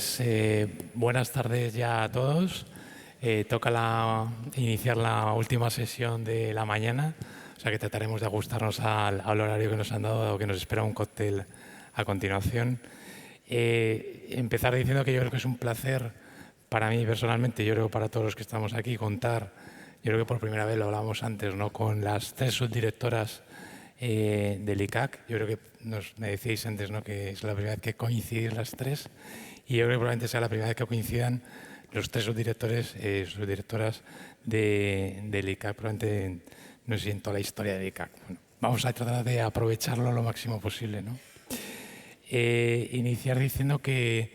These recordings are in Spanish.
Pues buenas tardes ya a todos. Toca iniciar la última sesión de la mañana, o sea que trataremos de ajustarnos al horario que nos han dado, dado que nos espera un cóctel a continuación. Empezar diciendo que yo creo que es un placer para mí personalmente, yo creo que para todos los que estamos aquí, contar, yo creo que por primera vez lo hablábamos antes, ¿no?, con las 3 subdirectoras del ICAC. Yo creo que me decíais antes, ¿no?, que es la primera vez que coinciden las 3, y yo creo que probablemente sea la primera vez que coincidan los 3 subdirectoras del ICAC, probablemente no sé si en toda la historia del ICAC. Bueno, vamos a tratar de aprovecharlo lo máximo posible, ¿no? Iniciar diciendo que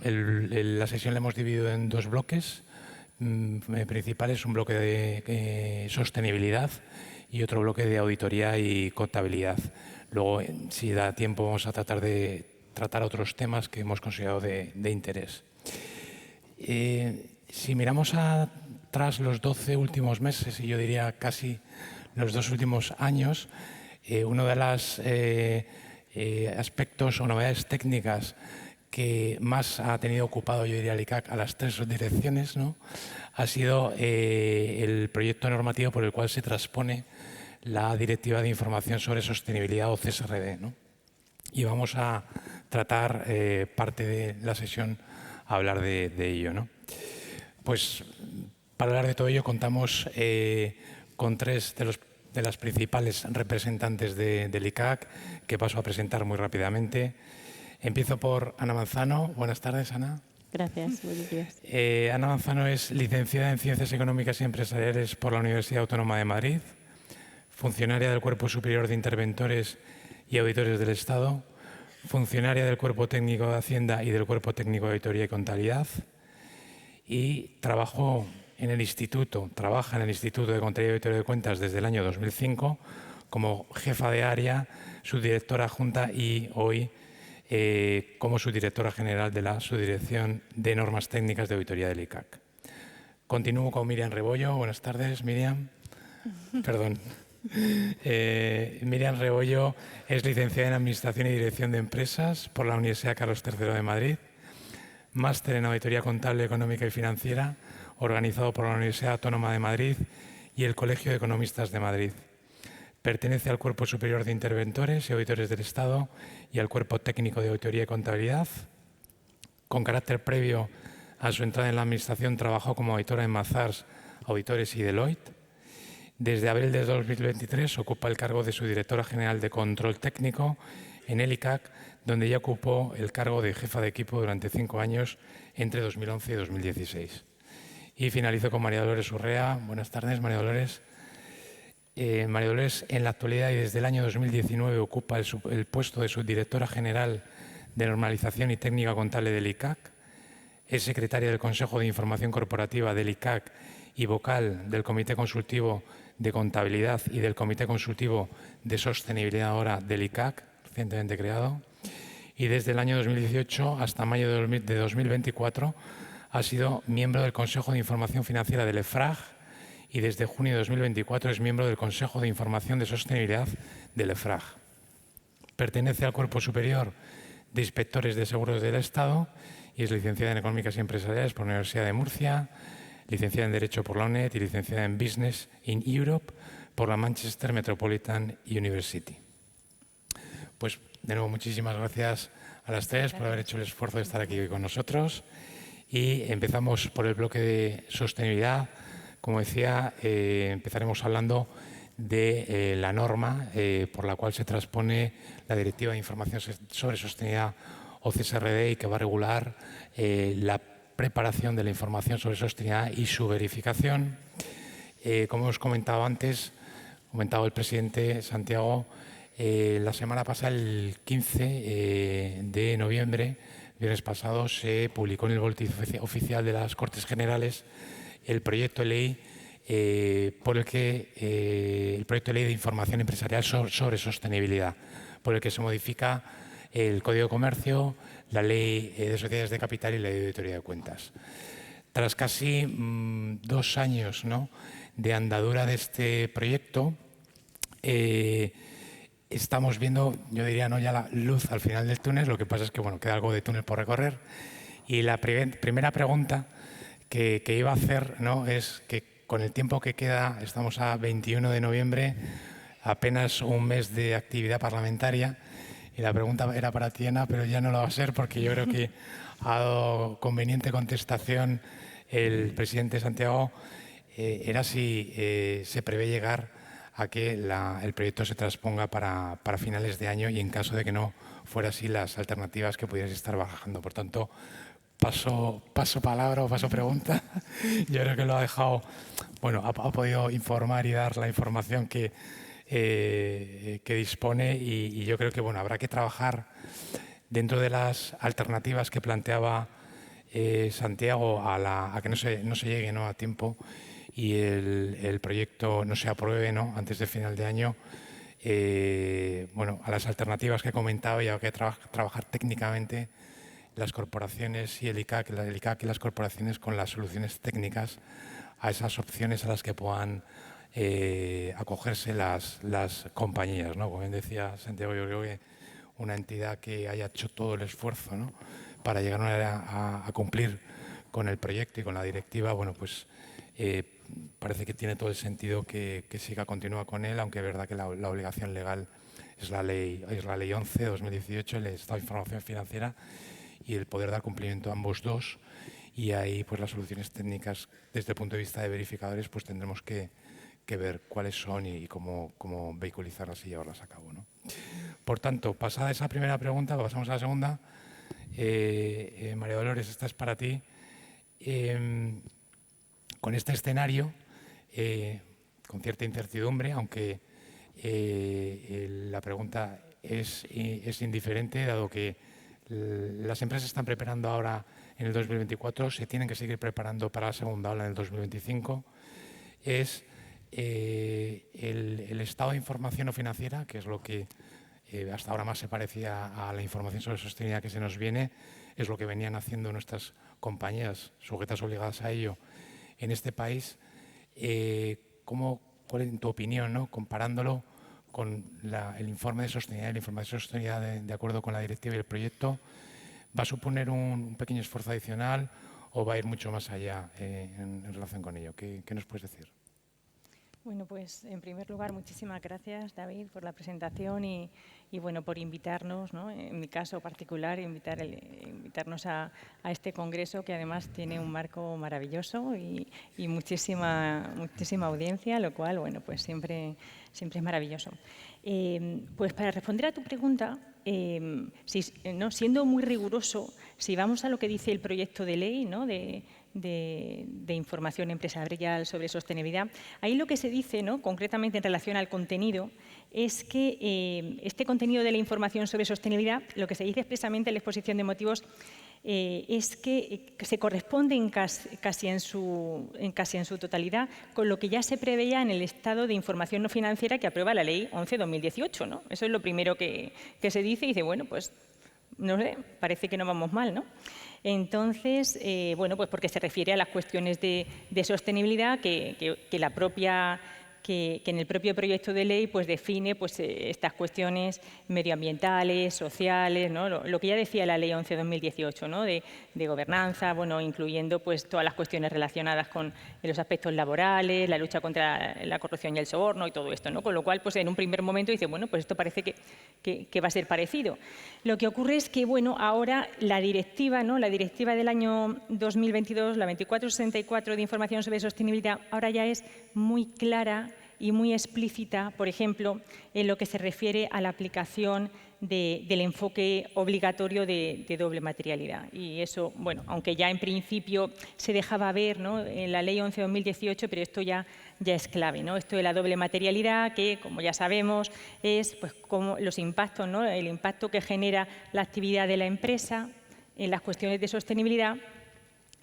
la sesión la hemos dividido en 2 bloques principales, un bloque de sostenibilidad y otro bloque de auditoría y contabilidad. Luego, si da tiempo, vamos a tratar de tratar otros temas que hemos considerado de interés. Si miramos atrás los 12 últimos meses, y yo diría casi los 2 últimos años, uno de los aspectos o novedades técnicas que más ha tenido ocupado, yo diría, el ICAC a las 3 direcciones, ¿no?, ha sido el proyecto normativo por el cual se transpone la Directiva de Información sobre Sostenibilidad, o CSRD, ¿no? Y vamos a tratar parte de la sesión a hablar de ello, ¿no? Pues para hablar de todo ello contamos con 3 de las principales representantes del ICAC, que paso a presentar muy rápidamente. Empiezo por Ana Manzano. Buenas tardes, Ana. Gracias, buenos días. Ana Manzano es licenciada en Ciencias Económicas y Empresariales por la Universidad Autónoma de Madrid, funcionaria del Cuerpo Superior de Interventores y Auditores del Estado, funcionaria del Cuerpo Técnico de Hacienda y del Cuerpo Técnico de Auditoría y Contabilidad, y trabaja en el Instituto de Contabilidad y Auditoría de Cuentas desde el año 2005 como jefa de área, subdirectora adjunta y hoy como subdirectora general de la Subdirección de Normas Técnicas de Auditoría del ICAC. Continúo con Miriam Rebollo. Buenas tardes, Miriam. Perdón. Miriam Rebollo es licenciada en Administración y Dirección de Empresas por la Universidad Carlos III de Madrid, máster en Auditoría Contable, Económica y Financiera, organizado por la Universidad Autónoma de Madrid y el Colegio de Economistas de Madrid. Pertenece al Cuerpo Superior de Interventores y Auditores del Estado y al Cuerpo Técnico de Auditoría y Contabilidad. Con carácter previo a su entrada en la Administración, trabajó como auditora en Mazars, Auditores y Deloitte. Desde abril de 2023 ocupa el cargo de subdirectora general de Control Técnico en el ICAC, donde ya ocupó el cargo de jefa de equipo durante 5 años entre 2011 y 2016. Y finalizo con María Dolores Urrea. Buenas tardes, María Dolores. María Dolores, en la actualidad y desde el año 2019, ocupa el puesto de subdirectora general de Normalización y Técnica Contable del ICAC. Es secretaria del Consejo de Información Corporativa del ICAC y vocal del Comité Consultivo de Contabilidad y del Comité Consultivo de Sostenibilidad ahora del ICAC, recientemente creado. Y desde el año 2018 hasta mayo de 2024 ha sido miembro del Consejo de Información Financiera del EFRAG, y desde junio de 2024 es miembro del Consejo de Información de Sostenibilidad del EFRAG. Pertenece al Cuerpo Superior de Inspectores de Seguros del Estado y es licenciada en Económicas y Empresariales por la Universidad de Murcia, licenciada en Derecho por la UNED y licenciada en Business in Europe por la Manchester Metropolitan University. Pues de nuevo, muchísimas gracias a las 3 por haber hecho el esfuerzo de estar aquí hoy con nosotros. Y empezamos por el bloque de sostenibilidad. Como decía, empezaremos hablando de la norma por la cual se transpone la Directiva de Información sobre Sostenibilidad, o CSRD, y que va a regular la preparación de la información sobre sostenibilidad y su verificación. Como hemos comentado antes, comentado el presidente Santiago, la semana pasada, el 15 de noviembre, viernes pasado, se publicó en el Boletín Oficial de las Cortes Generales el proyecto de ley el proyecto de ley de información empresarial sobre sostenibilidad, por el que se modifica el Código de Comercio, la Ley de Sociedades de Capital y la Ley de Auditoría de Cuentas. Tras casi 2 años, ¿no?, de andadura de este proyecto, estamos viendo, yo diría, no ya la luz al final del túnel, lo que pasa es que bueno, queda algo de túnel por recorrer. Y la primera pregunta que iba a hacer, ¿no?, es que con el tiempo que queda, estamos a 21 de noviembre, apenas un mes de actividad parlamentaria, y la pregunta era para ti, Ana, pero ya no lo va a ser porque yo creo que ha dado conveniente contestación el presidente Santiago. Era si se prevé llegar a que el proyecto se transponga para finales de año y en caso de que no fuera así, las alternativas que pudierais estar barajando. Por tanto, paso palabra o paso pregunta. Yo creo que lo ha dejado, bueno, ha podido informar y dar la información que dispone y yo creo que bueno, habrá que trabajar dentro de las alternativas que planteaba Santiago a que no se llegue, ¿no?, a tiempo y el proyecto no se apruebe, ¿no?, antes del final de año. Bueno, a las alternativas que comentaba y hay que trabajar técnicamente las corporaciones y el ICAC y las corporaciones con las soluciones técnicas a esas opciones a las que puedan acogerse las compañías, ¿no? Como bien decía Santiago, yo creo que una entidad que haya hecho todo el esfuerzo, ¿no?, para llegar a cumplir con el proyecto y con la directiva, bueno, pues parece que tiene todo el sentido que siga, continúa con él, aunque es verdad que la obligación legal es la ley 11 de 2018, el Estado de Información Financiera, y el poder dar cumplimiento a ambos dos. Y ahí pues las soluciones técnicas desde el punto de vista de verificadores pues tendremos que ver cuáles son y cómo vehiculizarlas y llevarlas a cabo, ¿no? Por tanto, pasada esa primera pregunta, pasamos a la segunda. María Dolores, esta es para ti. Con este escenario, con cierta incertidumbre, aunque la pregunta es indiferente, dado que las empresas están preparando ahora en el 2024, se tienen que seguir preparando para la segunda ola en el 2025, es el estado de información no financiera, que es lo que hasta ahora más se parecía a la información sobre sostenibilidad que se nos viene, es lo que venían haciendo nuestras compañías sujetas obligadas a ello en este país. ¿Cuál es, en tu opinión, ¿no?, comparándolo con el informe de sostenibilidad, el informe de sostenibilidad de acuerdo con la directiva y el proyecto, va a suponer un pequeño esfuerzo adicional o va a ir mucho más allá en relación con ello? ¿Qué nos puedes decir? Bueno, pues en primer lugar, muchísimas gracias, David, por la presentación y bueno, por invitarnos, ¿no?, en mi caso particular, invitarnos a este congreso que además tiene un marco maravilloso y muchísima audiencia, lo cual, bueno, pues siempre es maravilloso. Pues para responder a tu pregunta, siendo muy riguroso, si vamos a lo que dice el proyecto de ley, ¿no?, de información empresarial sobre sostenibilidad, ahí lo que se dice, ¿no?, concretamente en relación al contenido, es que este contenido de la información sobre sostenibilidad, lo que se dice expresamente en la exposición de motivos, es que se corresponde casi en su totalidad con lo que ya se preveía en el estado de información no financiera que aprueba la Ley 11/2018, ¿no? Eso es lo primero que se dice y dice, bueno, pues no sé, parece que no vamos mal, ¿no? Entonces, bueno, pues porque se refiere a las cuestiones de sostenibilidad que en el propio proyecto de ley pues define pues, estas cuestiones medioambientales, sociales, ¿no?, lo que ya decía la Ley 11/2018, ¿no?, de gobernanza, bueno, incluyendo pues, todas las cuestiones relacionadas con los aspectos laborales, la lucha contra la corrupción y el soborno y todo esto, ¿no? Con lo cual, pues en un primer momento dice, bueno, pues esto parece que va a ser parecido. Lo que ocurre es que, bueno, ahora la directiva, ¿no?, la directiva del año 2022, la 2464 de información sobre sostenibilidad, ahora ya es muy clara y muy explícita, por ejemplo, en lo que se refiere a la aplicación del enfoque obligatorio de doble materialidad. Y eso, bueno, aunque ya en principio se dejaba ver, ¿no?, en la Ley 11/2018, pero esto ya es clave, ¿no? Esto de la doble materialidad, que, como ya sabemos, es pues, como los impactos, ¿no?, el impacto que genera la actividad de la empresa en las cuestiones de sostenibilidad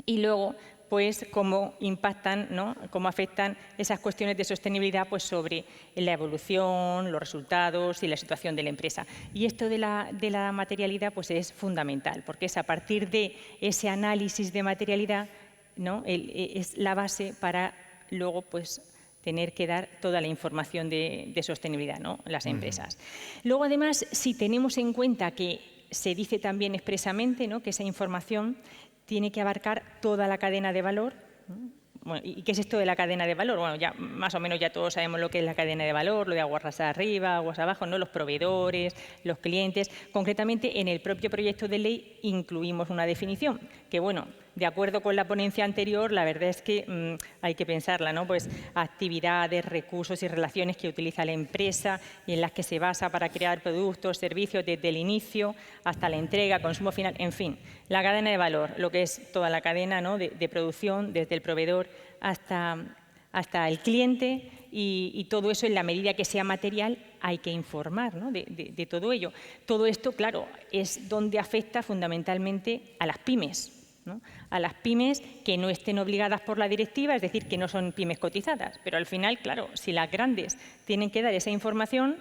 y luego pues cómo impactan, ¿no?, cómo afectan esas cuestiones de sostenibilidad pues, sobre la evolución, los resultados y la situación de la empresa. Y esto de la materialidad pues, es fundamental, porque es a partir de ese análisis de materialidad, ¿no?, es la base para luego pues, tener que dar toda la información de sostenibilidad, ¿no?, las empresas. Luego, además, si tenemos en cuenta que se dice también expresamente, ¿no?, que esa información tiene que abarcar toda la cadena de valor, ¿no? Bueno, ¿y qué es esto de la cadena de valor? Bueno, ya más o menos ya todos sabemos lo que es la cadena de valor, lo de aguas arriba, aguas abajo, ¿no?, los proveedores, los clientes. Concretamente, en el propio proyecto de ley incluimos una definición que, bueno, de acuerdo con la ponencia anterior, la verdad es que hay que pensarla, ¿no? Pues actividades, recursos y relaciones que utiliza la empresa y en las que se basa para crear productos, servicios desde el inicio hasta la entrega, consumo final, en fin, la cadena de valor, lo que es toda la cadena, ¿no?, de producción, desde el proveedor hasta el cliente, y todo eso, en la medida que sea material, hay que informar, ¿no?, de todo ello. Todo esto, claro, es donde afecta fundamentalmente a las pymes, ¿no?, a las pymes que no estén obligadas por la directiva, es decir, que no son pymes cotizadas. Pero al final, claro, si las grandes tienen que dar esa información,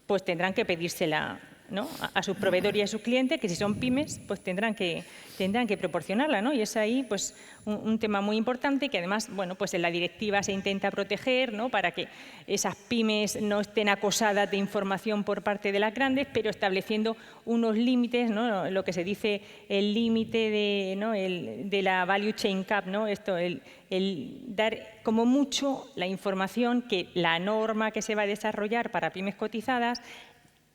pues tendrán que pedírsela, ¿no?, a sus proveedores y a sus clientes, que si son pymes, pues tendrán que proporcionarla, ¿no? Y es ahí, pues, un tema muy importante que, además, bueno, pues en la directiva se intenta proteger, ¿no?, para que esas pymes no estén acosadas de información por parte de las grandes, pero estableciendo unos límites, ¿no?, lo que se dice el límite de, ¿no?, de la value chain cap, ¿no?, esto, el dar como mucho la información que la norma que se va a desarrollar para pymes cotizadas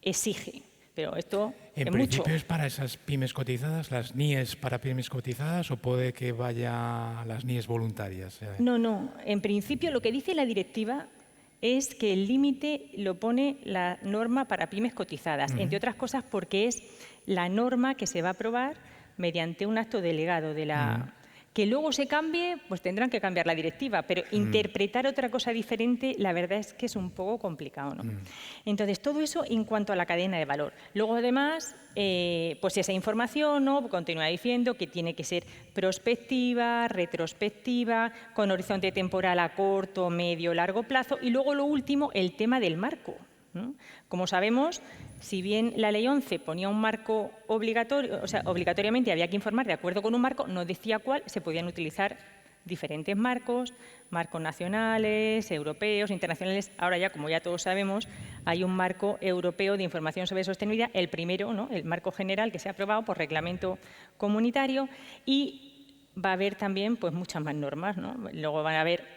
exige. Pero esto en es principio mucho. es para esas pymes cotizadas, las NIEs para pymes cotizadas, o puede que vaya a las NIEs voluntarias. No. En principio, lo que dice la directiva es que el límite lo pone la norma para pymes cotizadas, entre otras cosas porque es la norma que se va a aprobar mediante un acto delegado de la... Que luego se cambie, pues tendrán que cambiar la directiva, pero interpretar otra cosa diferente, la verdad es que es un poco complicado, ¿no? Entonces, todo eso en cuanto a la cadena de valor. Luego, además, pues esa información, ¿no?, continúa diciendo que tiene que ser prospectiva, retrospectiva, con horizonte temporal a corto, medio, largo plazo. Y luego, lo último, el tema del marco, ¿no? Como sabemos, si bien la Ley 11 ponía un marco obligatorio, o sea, obligatoriamente había que informar de acuerdo con un marco, no decía cuál, se podían utilizar diferentes marcos nacionales, europeos, internacionales. Ahora ya, como ya todos sabemos, hay un marco europeo de información sobre sostenibilidad, el primero, ¿no?, el marco general que se ha aprobado por reglamento comunitario, y va a haber también, pues, muchas más normas, ¿no? Luego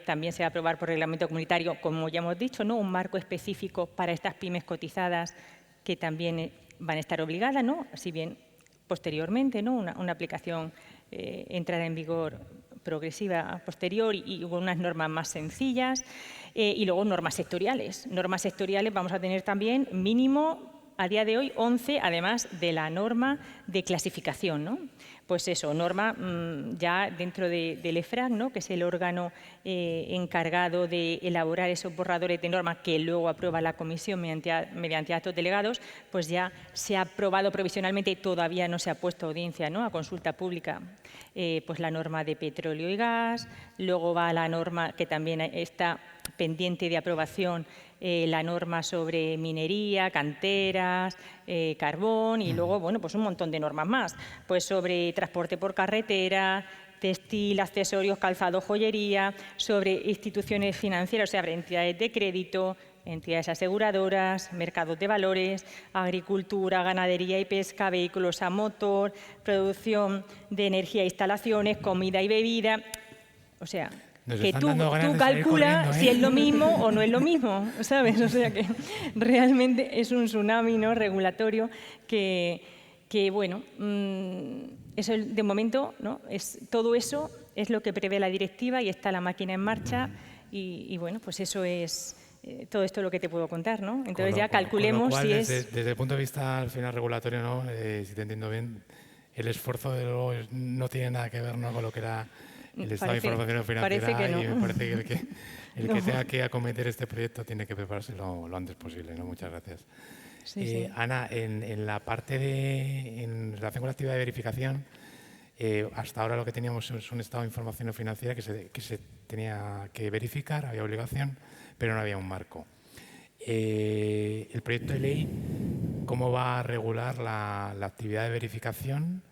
también se va a aprobar por reglamento comunitario, como ya hemos dicho, ¿no?, un marco específico para estas pymes cotizadas que también van a estar obligadas, ¿no?, si bien posteriormente, ¿no?, una aplicación entrará en vigor progresiva posterior y unas normas más sencillas, y luego normas sectoriales. Normas sectoriales vamos a tener también mínimo, a día de hoy, 11, además de la norma de clasificación, ¿no? Pues eso, norma ya dentro del EFRAG, ¿no?, que es el órgano encargado de elaborar esos borradores de normas que luego aprueba la Comisión mediante actos delegados, pues ya se ha aprobado provisionalmente, todavía no se ha puesto a audiencia, ¿no?, a consulta pública, pues la norma de petróleo y gas. Luego va la norma que también está pendiente de aprobación, la norma sobre minería, canteras, carbón, y luego, bueno, pues un montón de normas más, pues sobre transporte por carretera, textil, accesorios, calzado, joyería, sobre instituciones financieras, o sea, entidades de crédito, entidades aseguradoras, mercados de valores, agricultura, ganadería y pesca, vehículos a motor, producción de energía e instalaciones, comida y bebida. O sea, que tú calculas si es lo mismo o no es lo mismo, ¿sabes? O sea, que realmente es un tsunami, ¿no?, regulatorio que bueno, eso de momento, ¿no?, todo eso es lo que prevé la directiva y está la máquina en marcha, y bueno, pues eso es todo esto lo que te puedo contar, ¿no? Entonces ya calculemos con lo cual, si es... Desde el punto de vista al final regulatorio, ¿no?, si te entiendo bien, el esfuerzo de luego no tiene nada que ver, ¿no?, con lo que era el Estado de Información Financiera, no. Y me parece que el que tenga que acometer este proyecto tiene que prepararse lo antes posible, ¿no? Muchas gracias. Sí. Ana, en la parte en relación con la actividad de verificación, hasta ahora lo que teníamos es un estado de información financiera que se tenía que verificar, había obligación, pero no había un marco. El proyecto de ley, ¿cómo va a regular la actividad de verificación?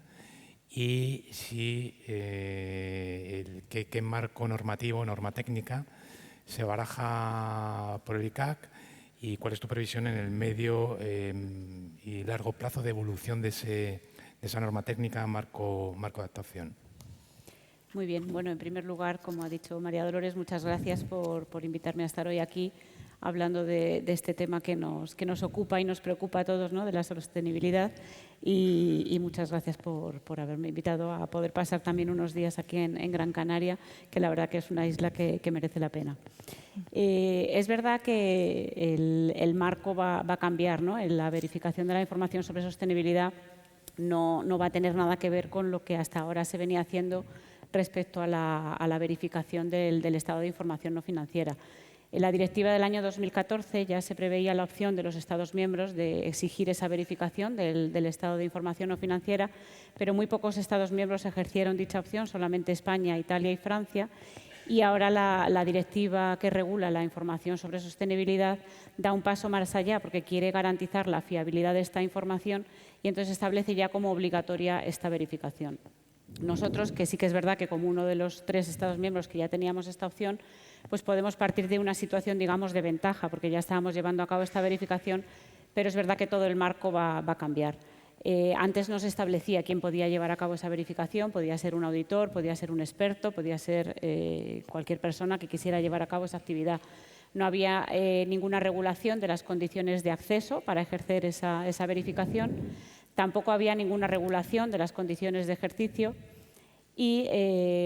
Y si, qué marco normativo, norma técnica, se baraja por el ICAC y cuál es tu previsión en el medio y largo plazo de evolución de esa norma técnica marco de actuación. Muy bien. Bueno, en primer lugar, como ha dicho María Dolores, muchas gracias por invitarme a estar hoy aquí hablando de este tema que nos ocupa y nos preocupa a todos, ¿no?, de la sostenibilidad. Y muchas gracias por haberme invitado a poder pasar también unos días aquí en Gran Canaria, que la verdad que es una isla que merece la pena. Es verdad que el marco va a cambiar, ¿no? La verificación de la información sobre sostenibilidad no va a tener nada que ver con lo que hasta ahora se venía haciendo respecto a la verificación del estado de información no financiera. En la directiva del año 2014 ya se preveía la opción de los Estados miembros de exigir esa verificación del estado de información no financiera, pero muy pocos Estados miembros ejercieron dicha opción, solamente España, Italia y Francia. Y ahora la directiva que regula la información sobre sostenibilidad da un paso más allá porque quiere garantizar la fiabilidad de esta información y entonces establece ya como obligatoria esta verificación. Nosotros, que sí que es verdad que como uno de los 3 Estados miembros que ya teníamos esta opción, pues podemos partir de una situación, digamos, de ventaja, porque ya estábamos llevando a cabo esta verificación, pero es verdad que todo el marco va a cambiar. Antes no se establecía quién podía llevar a cabo esa verificación, podía ser un auditor, podía ser un experto, podía ser cualquier persona que quisiera llevar a cabo esa actividad. No había ninguna regulación de las condiciones de acceso para ejercer esa verificación. Tampoco había ninguna regulación de las condiciones de ejercicio y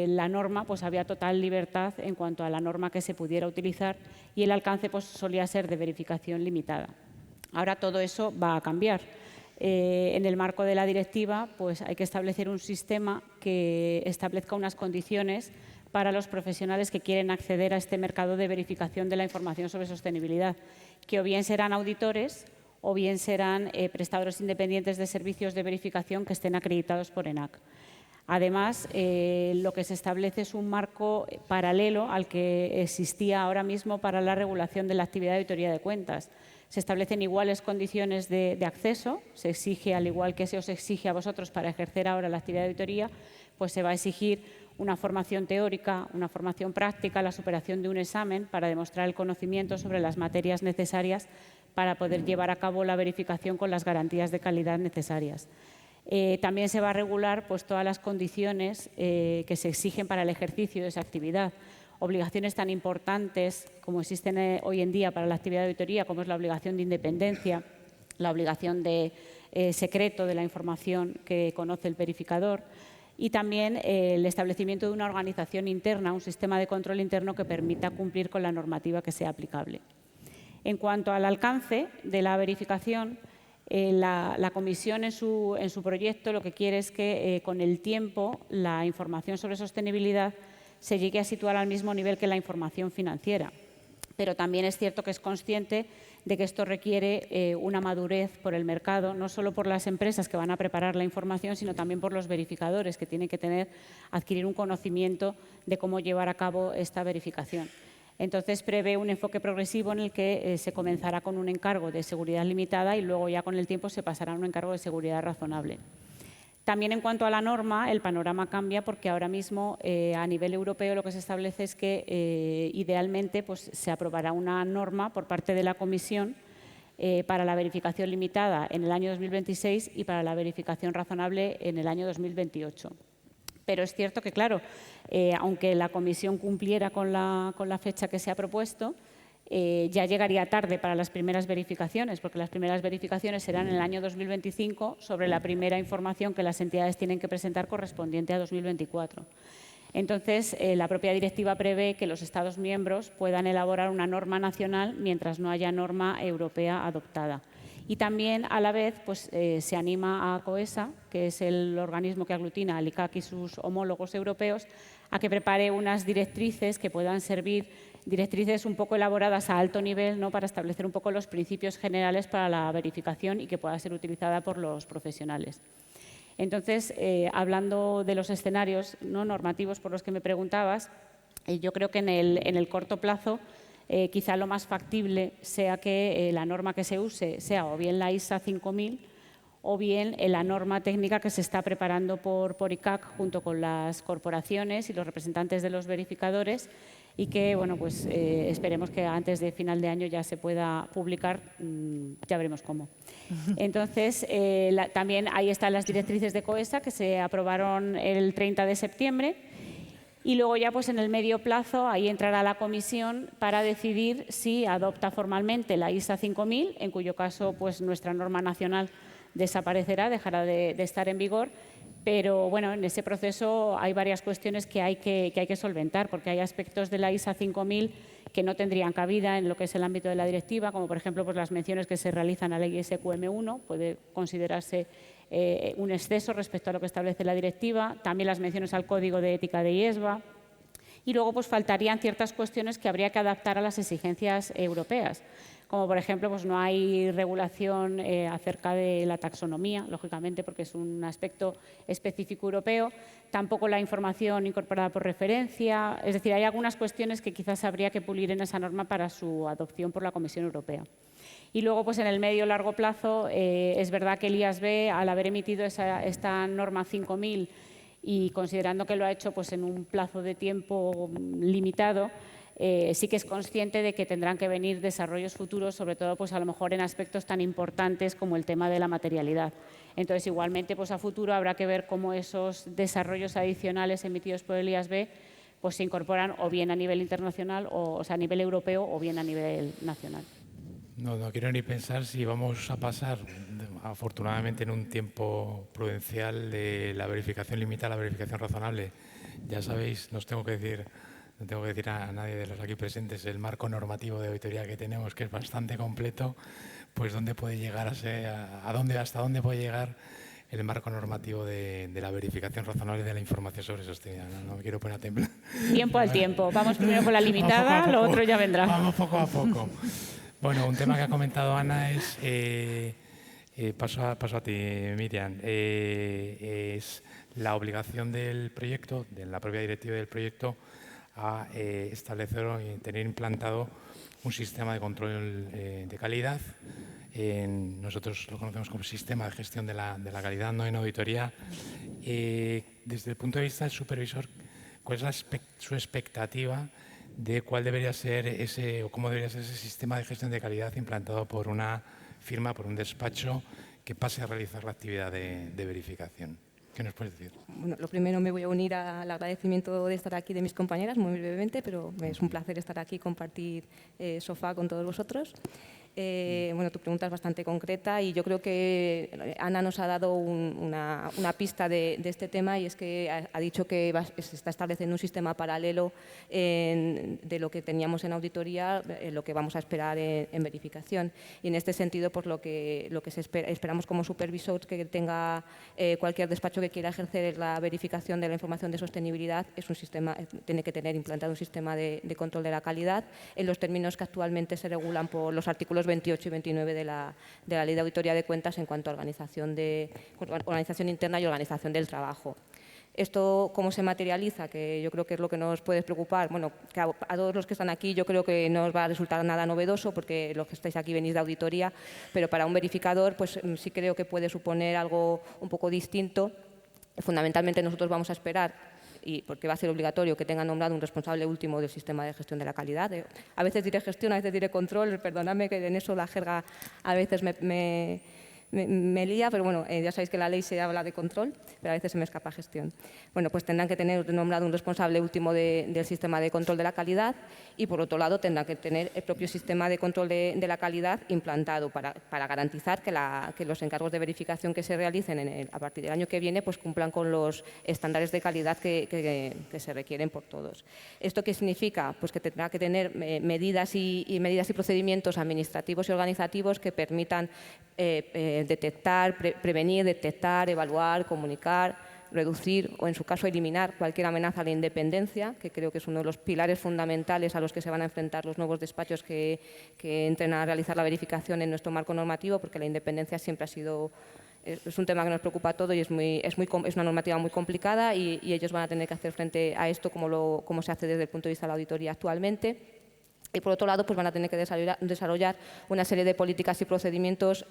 la norma, pues había total libertad en cuanto a la norma que se pudiera utilizar y el alcance pues solía ser de verificación limitada. Ahora todo eso va a cambiar. En el marco de la directiva pues hay que establecer un sistema que establezca unas condiciones para los profesionales que quieren acceder a este mercado de verificación de la información sobre sostenibilidad, que o bien serán auditores o bien serán prestadores independientes de servicios de verificación que estén acreditados por ENAC. Además, lo que se establece es un marco paralelo al que existía ahora mismo para la regulación de la actividad de auditoría de cuentas. Se establecen iguales condiciones de acceso, se exige, al igual que se os exige a vosotros para ejercer ahora la actividad de auditoría, pues se va a exigir una formación teórica, una formación práctica, la superación de un examen para demostrar el conocimiento sobre las materias necesarias para poder llevar a cabo la verificación con las garantías de calidad necesarias. También se va a regular pues, todas las condiciones que se exigen para el ejercicio de esa actividad. Obligaciones tan importantes como existen hoy en día para la actividad de auditoría, como es la obligación de independencia, la obligación de secreto de la información que conoce el verificador y también el establecimiento de una organización interna, un sistema de control interno que permita cumplir con la normativa que sea aplicable. En cuanto al alcance de la verificación, la Comisión en su proyecto lo que quiere es que con el tiempo la información sobre sostenibilidad se llegue a situar al mismo nivel que la información financiera. Pero también es cierto que es consciente de que esto requiere una madurez por el mercado, no solo por las empresas que van a preparar la información, sino también por los verificadores que tienen que adquirir un conocimiento de cómo llevar a cabo esta verificación. Entonces, prevé un enfoque progresivo en el que se comenzará con un encargo de seguridad limitada y luego ya con el tiempo se pasará a un encargo de seguridad razonable. También en cuanto a la norma, el panorama cambia porque ahora mismo a nivel europeo lo que se establece es que idealmente pues, se aprobará una norma por parte de la Comisión para la verificación limitada en el año 2026 y para la verificación razonable en el año 2028. Pero es cierto que, claro, aunque la Comisión cumpliera con la fecha que se ha propuesto, ya llegaría tarde para las primeras verificaciones, porque las primeras verificaciones serán en el año 2025 sobre la primera información que las entidades tienen que presentar correspondiente a 2024. Entonces, la propia directiva prevé que los Estados miembros puedan elaborar una norma nacional mientras no haya norma europea adoptada. Y también, a la vez, pues, se anima a COESA, que es el organismo que aglutina al ICAC y sus homólogos europeos, a que prepare unas directrices que puedan servir, directrices un poco elaboradas a alto nivel, ¿no?, para establecer un poco los principios generales para la verificación y que pueda ser utilizada por los profesionales. Entonces, hablando de los escenarios no normativos por los que me preguntabas, yo creo que en el corto plazo quizá lo más factible sea que la norma que se use sea o bien la ISA 5000 o bien en la norma técnica que se está preparando por ICAC junto con las corporaciones y los representantes de los verificadores y que bueno, pues, esperemos que antes de final de año ya se pueda publicar, ya veremos cómo. Entonces, también ahí están las directrices de COESA que se aprobaron el 30 de septiembre. Y luego ya pues en el medio plazo ahí entrará la comisión para decidir si adopta formalmente la ISA 5000, en cuyo caso pues nuestra norma nacional desaparecerá, dejará de estar en vigor. Pero bueno, en ese proceso hay varias cuestiones que hay que solventar, porque hay aspectos de la ISA 5000 que no tendrían cabida en lo que es el ámbito de la directiva, como por ejemplo pues las menciones que se realizan a la ley SQM1, puede considerarse un exceso respecto a lo que establece la directiva, también las menciones al Código de Ética de IESBA, y luego pues faltarían ciertas cuestiones que habría que adaptar a las exigencias europeas, como por ejemplo pues no hay regulación acerca de la taxonomía, lógicamente porque es un aspecto específico europeo, tampoco la información incorporada por referencia, es decir, hay algunas cuestiones que quizás habría que pulir en esa norma para su adopción por la Comisión Europea. Y luego, pues en el medio y largo plazo, es verdad que el IASB, al haber emitido esta norma 5000 y considerando que lo ha hecho pues, en un plazo de tiempo limitado, sí que es consciente de que tendrán que venir desarrollos futuros, sobre todo pues, a lo mejor en aspectos tan importantes como el tema de la materialidad. Entonces, igualmente, pues, a futuro habrá que ver cómo esos desarrollos adicionales emitidos por el IASB pues, se incorporan o bien a nivel internacional, o sea, a nivel europeo o bien a nivel nacional. No quiero ni pensar si vamos a pasar, afortunadamente, en un tiempo prudencial de la verificación limitada a la verificación razonable. Ya sabéis, no tengo que decir a nadie de los aquí presentes el marco normativo de auditoría que tenemos, que es bastante completo, pues dónde puede llegar hasta dónde puede llegar el marco normativo de la verificación razonable de la información sobre sostenibilidad. No me quiero poner a temblar. Tiempo al tiempo. Vamos primero con la limitada, poco, lo otro ya vendrá. Vamos poco a poco. Bueno, un tema que ha comentado Ana es, paso a ti, Miriam, es la obligación del proyecto, de la propia directiva del proyecto, a establecer o tener implantado un sistema de control de calidad. Nosotros lo conocemos como sistema de gestión de la calidad, no en auditoría. Desde el punto de vista del supervisor, ¿cuál es su expectativa de cuál debería ser o cómo debería ser ese sistema de gestión de calidad implantado por una firma, por un despacho que pase a realizar la actividad de verificación? ¿Qué nos puedes decir? Bueno, lo primero me voy a unir al agradecimiento de estar aquí de mis compañeras, muy brevemente, pero es un placer estar aquí y compartir sofá con todos vosotros. Bueno, tu pregunta es bastante concreta y yo creo que Ana nos ha dado una pista de este tema, y es que ha dicho que se está estableciendo un sistema paralelo de lo que teníamos en auditoría, lo que vamos a esperar en verificación. Y en este sentido, pues lo que esperamos como supervisor que tenga cualquier despacho que quiera ejercer la verificación de la información de sostenibilidad es un sistema, tiene que tener implantado un sistema de control de la calidad en los términos que actualmente se regulan por los artículos 28 y 29 de la Ley de Auditoría de Cuentas en cuanto a organización interna y organización del trabajo. ¿Esto cómo se materializa? Que yo creo que es lo que nos puede preocupar. Bueno, que a todos los que están aquí yo creo que no os va a resultar nada novedoso, porque los que estáis aquí venís de auditoría, pero para un verificador pues sí creo que puede suponer algo un poco distinto. Fundamentalmente nosotros vamos a esperar, y porque va a ser obligatorio, que tenga nombrado un responsable último del sistema de gestión de la calidad. A veces diré gestión, a veces diré control, perdonadme que en eso la jerga a veces me lía, pero bueno, ya sabéis que en la ley se habla de control, pero a veces se me escapa gestión. Bueno, pues tendrán que tener nombrado un responsable último del sistema de control de la calidad, y por otro lado tendrán que tener el propio sistema de control de la calidad implantado para garantizar que los encargos de verificación que se realicen a partir del año que viene pues cumplan con los estándares de calidad que se requieren por todos. ¿Esto qué significa? Pues que tendrá que tener medidas y procedimientos administrativos y organizativos que permitan detectar, prevenir, detectar, evaluar, comunicar, reducir o, en su caso, eliminar cualquier amenaza a la independencia, que creo que es uno de los pilares fundamentales a los que se van a enfrentar los nuevos despachos que entren a realizar la verificación en nuestro marco normativo, porque la independencia siempre ha sido... Es un tema que nos preocupa a todos y es una normativa muy complicada, y ellos van a tener que hacer frente a esto como se hace desde el punto de vista de la auditoría actualmente. Y por otro lado, pues van a tener que desarrollar una serie de políticas y procedimientos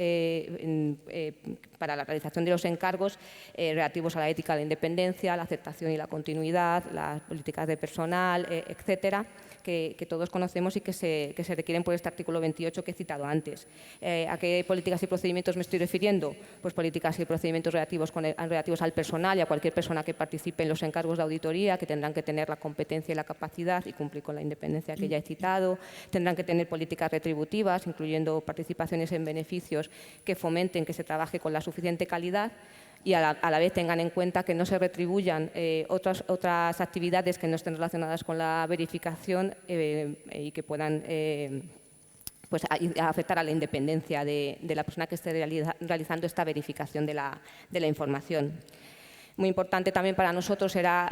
para la realización de los encargos relativos a la ética, la independencia, la aceptación y la continuidad, las políticas de personal, etcétera, que todos conocemos y que se requieren por este artículo 28 que he citado antes. ¿A qué políticas y procedimientos me estoy refiriendo? Pues políticas y procedimientos relativos al personal y a cualquier persona que participe en los encargos de auditoría, que tendrán que tener la competencia y la capacidad y cumplir con la independencia que ya he citado. Tendrán que tener políticas retributivas, incluyendo participaciones en beneficios que fomenten que se trabaje con la suficiente calidad y a la vez tengan en cuenta que no se retribuyan otras actividades que no estén relacionadas con la verificación y que puedan pues, afectar a la independencia de la persona que esté realizando esta verificación de la información. Muy importante también para nosotros será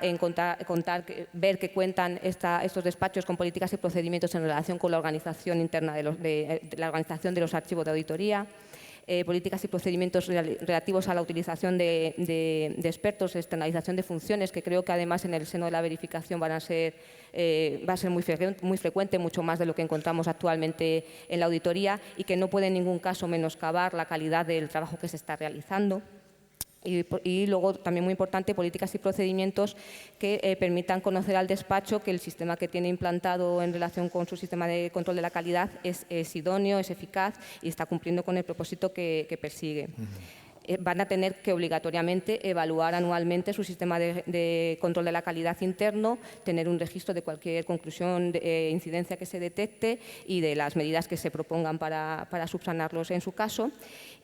ver que cuentan estos despachos con políticas y procedimientos en relación con la organización interna de la organización de los archivos de auditoría, políticas y procedimientos relativos a la utilización de expertos, externalización de funciones, que creo que además en el seno de la verificación va a ser muy frecuente, mucho más de lo que encontramos actualmente en la auditoría y que no puede en ningún caso menoscabar la calidad del trabajo que se está realizando. Y luego, también muy importante, políticas y procedimientos que permitan conocer al despacho que el sistema que tiene implantado en relación con su sistema de control de la calidad es idóneo, es eficaz y está cumpliendo con el propósito que persigue. Van a tener que obligatoriamente evaluar anualmente su sistema de control de la calidad interno, tener un registro de cualquier conclusión de incidencia que se detecte y de las medidas que se propongan para subsanarlos en su caso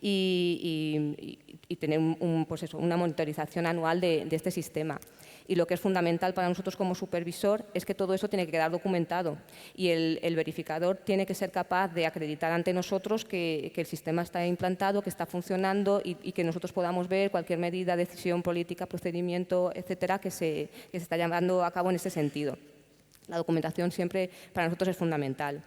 y tener una monitorización anual de este sistema. Y lo que es fundamental para nosotros como supervisor es que todo eso tiene que quedar documentado y el verificador tiene que ser capaz de acreditar ante nosotros que el sistema está implantado, que está funcionando y que nosotros podamos ver cualquier medida, decisión política, procedimiento, etcétera, que se está llevando a cabo en ese sentido. La documentación siempre para nosotros es fundamental.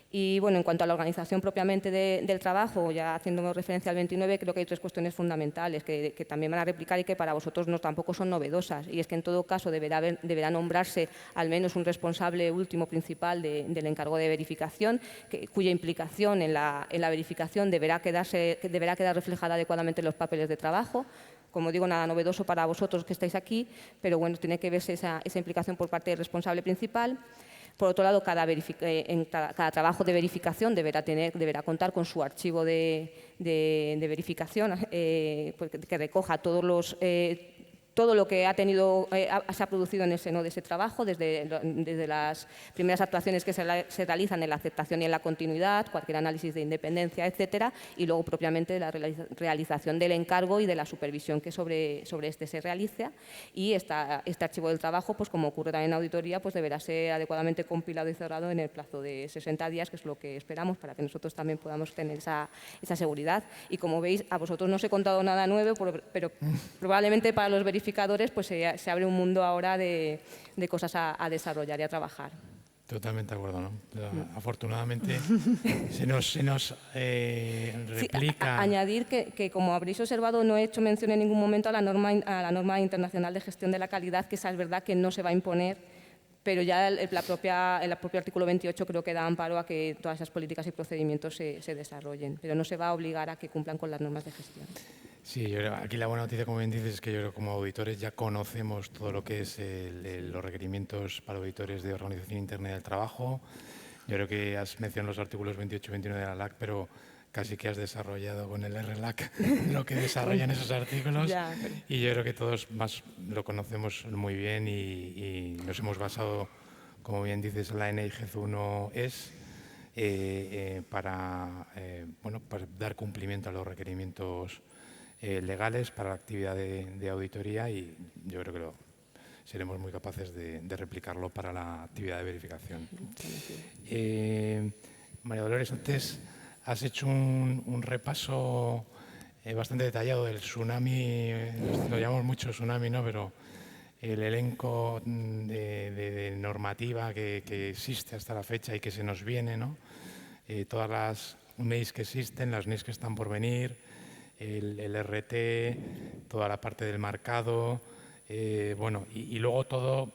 Y bueno, en cuanto a la organización propiamente del trabajo, ya haciendo referencia al 29, creo que hay tres cuestiones fundamentales que también van a replicar y que para vosotros tampoco son novedosas. Y es que en todo caso deberá nombrarse al menos un responsable último principal del encargo de verificación, cuya implicación en la verificación deberá quedar reflejada adecuadamente en los papeles de trabajo. Como digo, nada novedoso para vosotros que estáis aquí, pero bueno, tiene que verse esa implicación por parte del responsable principal. Por otro lado, cada trabajo de verificación deberá contar con su archivo de verificación que recoja todo lo que se ha producido en el seno de ese trabajo, desde las primeras actuaciones que se realizan en la aceptación y en la continuidad, cualquier análisis de independencia, etcétera, y luego propiamente la realización del encargo y de la supervisión que sobre este se realiza. Y este archivo del trabajo, pues como ocurre también en auditoría, pues deberá ser adecuadamente compilado y cerrado en el plazo de 60 días, que es lo que esperamos para que nosotros también podamos tener esa seguridad. Y como veis, a vosotros no os he contado nada nuevo, pero probablemente para los verificadores pues se abre un mundo ahora de cosas a desarrollar y a trabajar. Totalmente de acuerdo, ¿no? Afortunadamente se nos replica… Sí, añadir que, como habréis observado, no he hecho mención en ningún momento a la norma internacional de gestión de la calidad, que esa es verdad que no se va a imponer, pero ya el propio artículo 28 creo que da amparo a que todas esas políticas y procedimientos se desarrollen, pero no se va a obligar a que cumplan con las normas de gestión. Sí, yo creo, aquí la buena noticia, como bien dices, es que yo creo que como auditores ya conocemos todo lo que es los requerimientos para auditores de organización interna del trabajo. Yo creo que has mencionado los artículos 28 y 29 de la LAC, pero casi que has desarrollado con el RLAC lo que desarrollan esos artículos. Y yo creo que todos más lo conocemos muy bien y nos hemos basado, como bien dices, en la NIGEZ 1-ES para dar cumplimiento a los requerimientos legales para la actividad de auditoría y yo creo que seremos muy capaces de replicarlo para la actividad de verificación. María Dolores, antes has hecho un repaso bastante detallado del tsunami, lo llamamos mucho tsunami, ¿no? Pero el elenco de normativa que existe hasta la fecha y que se nos viene, ¿no? Todas las NEIs que existen, las NEIs que están por venir, el RT, toda la parte del marcado, y luego todo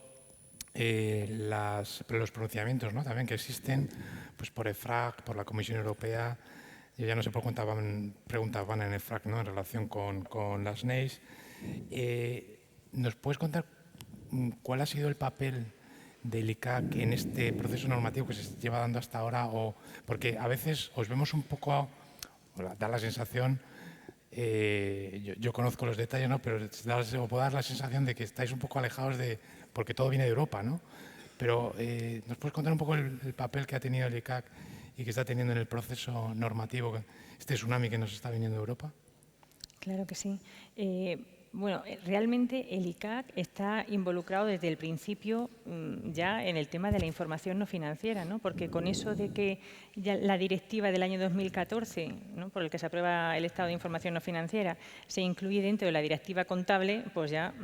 los pronunciamientos, ¿no?, también que existen, pues por EFRAG, por la Comisión Europea. Yo ya no sé por cuántas preguntas van en EFRAG, ¿no?, en relación con las NEIs. ¿Nos puedes contar cuál ha sido el papel del ICAC en este proceso normativo que se lleva dando hasta ahora? Porque a veces os vemos un poco, da la sensación, yo conozco los detalles, ¿no?, pero os puede dar la sensación de que estáis un poco alejados porque todo viene de Europa, ¿no? Pero ¿nos puedes contar un poco el papel que ha tenido el ICAC y que está teniendo en el proceso normativo, este tsunami que nos está viniendo de Europa? Claro que sí. Bueno, realmente el ICAC está involucrado desde el principio ya en el tema de la información no financiera, ¿no? Porque con eso de que ya la directiva del año 2014, ¿no?, por el que se aprueba el estado de información no financiera, se incluye dentro de la directiva contable, pues ya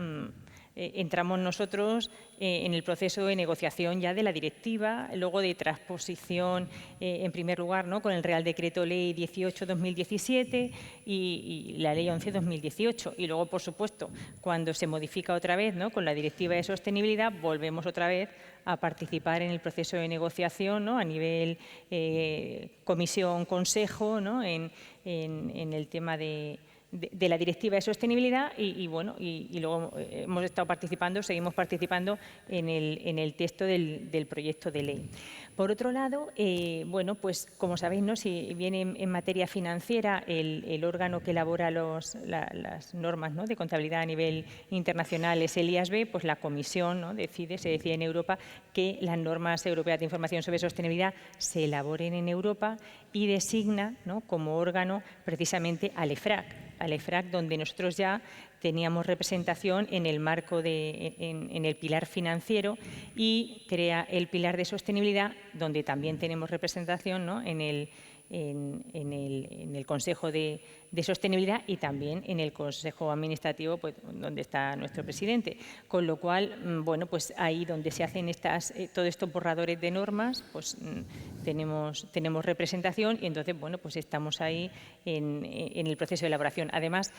entramos nosotros en el proceso de negociación ya de la directiva, luego de transposición, en primer lugar, ¿no?, con el Real Decreto Ley 18/2017 y la Ley 11/2018. Y luego, por supuesto, cuando se modifica otra vez, ¿no?, con la Directiva de Sostenibilidad, volvemos otra vez a participar en el proceso de negociación, ¿no?, a nivel comisión, consejo, ¿no?, en el tema de la Directiva de Sostenibilidad y luego hemos estado participando, seguimos participando en el texto del proyecto de ley. Por otro lado, bueno, pues como sabéis, ¿no?, si viene en materia financiera el órgano que elabora las normas, ¿no?, de contabilidad a nivel internacional es el IASB, pues la Comisión, ¿no?, se decide en Europa que las normas europeas de información sobre sostenibilidad se elaboren en Europa y designa, ¿no?, como órgano precisamente al EFRAG, donde nosotros ya teníamos representación en el marco en el pilar financiero, y crea el pilar de sostenibilidad, donde también tenemos representación, ¿no?, en el Consejo de Sostenibilidad y también en el Consejo Administrativo, pues, donde está nuestro presidente. Con lo cual, bueno, pues ahí donde se hacen todos estos borradores de normas, pues tenemos representación y entonces, bueno, pues estamos ahí en el proceso de elaboración. Además,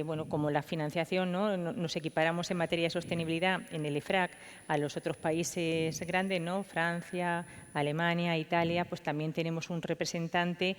bueno, como la financiación, ¿no?, nos equiparamos en materia de sostenibilidad en el EFRAG a los otros países grandes, ¿no?, Francia, Alemania, Italia, pues también tenemos un representante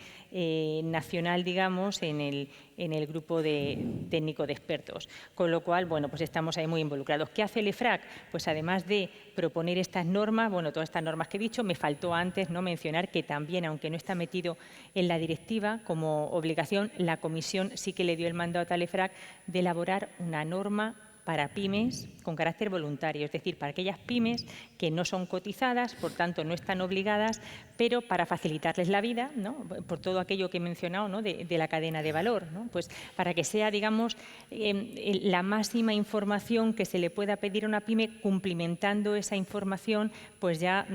nacional, digamos, en el grupo técnico de expertos. Con lo cual, bueno, pues estamos ahí muy involucrados. ¿Qué hace el EFRAG? Pues además de proponer estas normas, bueno, todas estas normas que he dicho, me faltó antes no mencionar que también, aunque no está metido en la directiva como obligación, la Comisión sí que le dio el mandato al EFRAG de elaborar una norma para pymes con carácter voluntario, es decir, para aquellas pymes que no son cotizadas, por tanto no están obligadas, pero para facilitarles la vida, ¿no?, por todo aquello que he mencionado, ¿no?, de la cadena de valor, ¿no?, pues para que sea, digamos, la máxima información que se le pueda pedir a una pyme, cumplimentando esa información, pues ya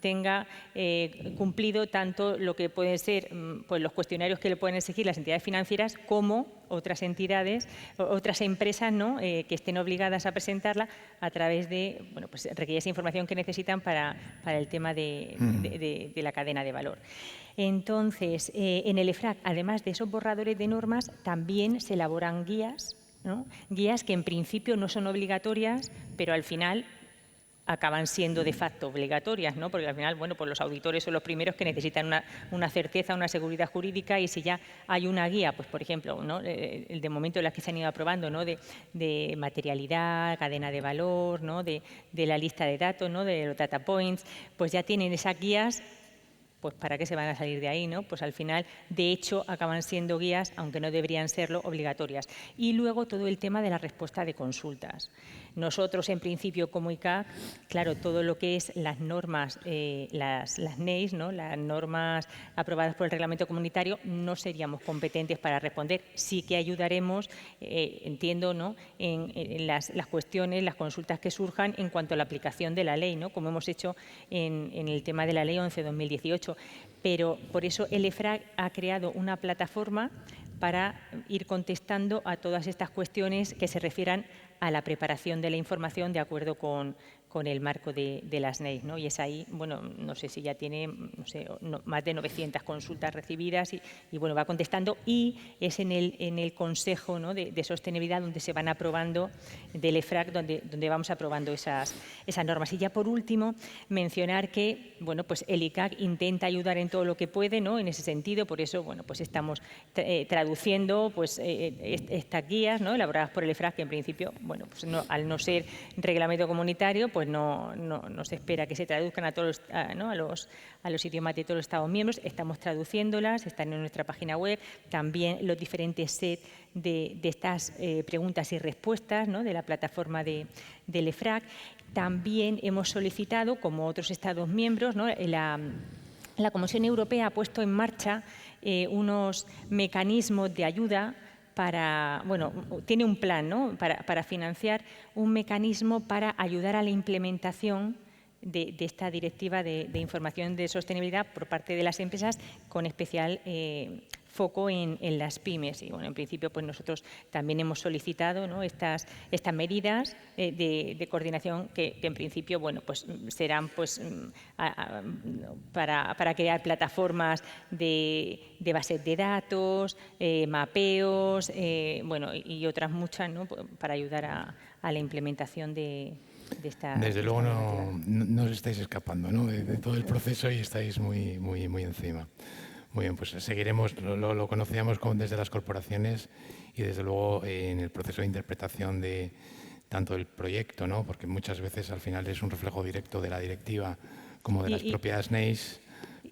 tenga cumplido tanto lo que pueden ser pues los cuestionarios que le pueden exigir las entidades financieras como otras entidades, otras empresas, ¿no?, que estén obligadas a presentarla a través de, bueno, pues requerir esa información que necesitan para el tema de la cadena de valor. Entonces, en el EFRAG, además de esos borradores de normas, también se elaboran guías, ¿no?, guías que en principio no son obligatorias, pero al final acaban siendo de facto obligatorias, ¿no?, porque al final, bueno, pues los auditores son los primeros que necesitan una certeza, una seguridad jurídica, y si ya hay una guía, pues por ejemplo, ¿no?, de momento las que se han ido aprobando, ¿no?, de materialidad, cadena de valor, ¿no?, de la lista de datos, ¿no?, de los data points, pues ya tienen esas guías. Pues ¿para qué se van a salir de ahí, no? Pues al final, de hecho, acaban siendo guías, aunque no deberían serlo, obligatorias. Y luego todo el tema de la respuesta de consultas. Nosotros, en principio, como ICAC, claro, todo lo que es las normas, las NEIs, ¿no?, las normas aprobadas por el Reglamento Comunitario, no seríamos competentes para responder. Sí que ayudaremos, entiendo, ¿no?, en las cuestiones, las consultas que surjan en cuanto a la aplicación de la ley, ¿no?, como hemos hecho en el tema de la Ley 11/2018. Pero por eso el EFRAG ha creado una plataforma para ir contestando a todas estas cuestiones que se refieran a la preparación de la información de acuerdo con con el marco de las NEIs, ¿no? Y es ahí, bueno, no sé si ya tiene más de 900 consultas recibidas y bueno, va contestando, y es en el Consejo, ¿no?, de Sostenibilidad donde se van aprobando, del EFRAG, donde vamos aprobando esas normas. Y ya por último, mencionar que bueno, pues el ICAC intenta ayudar en todo lo que puede, ¿no?, en ese sentido. Por eso bueno, pues estamos traduciendo pues, estas guías, ¿no?, elaboradas por el EFRAG, que en principio bueno, pues al no ser reglamento comunitario, pues no se espera que se traduzcan a todos los idiomas de todos los Estados miembros. Estamos traduciéndolas, están en nuestra página web, también los diferentes sets de estas preguntas y respuestas, ¿no?, de la plataforma del EFRAG. También hemos solicitado, como otros Estados miembros, ¿no?, la Comisión Europea ha puesto en marcha unos mecanismos de ayuda tiene un plan, ¿no?, para financiar un mecanismo para ayudar a la implementación de esta directiva de información de sostenibilidad por parte de las empresas, con especial foco en las pymes. Y bueno, en principio pues nosotros también hemos solicitado, ¿no?, estas medidas de coordinación que en principio bueno, pues serán pues para crear plataformas de bases de datos, mapeos, bueno, y otras muchas, ¿no?, para ayudar a la implementación de esta. Desde luego no os estáis escapando, ¿no?, de todo el proceso, y estáis muy encima. Muy bien, pues seguiremos, lo conocíamos desde las corporaciones, y desde luego en el proceso de interpretación de tanto el proyecto, ¿no?, porque muchas veces al final es un reflejo directo de la directiva como de las propias NEIs,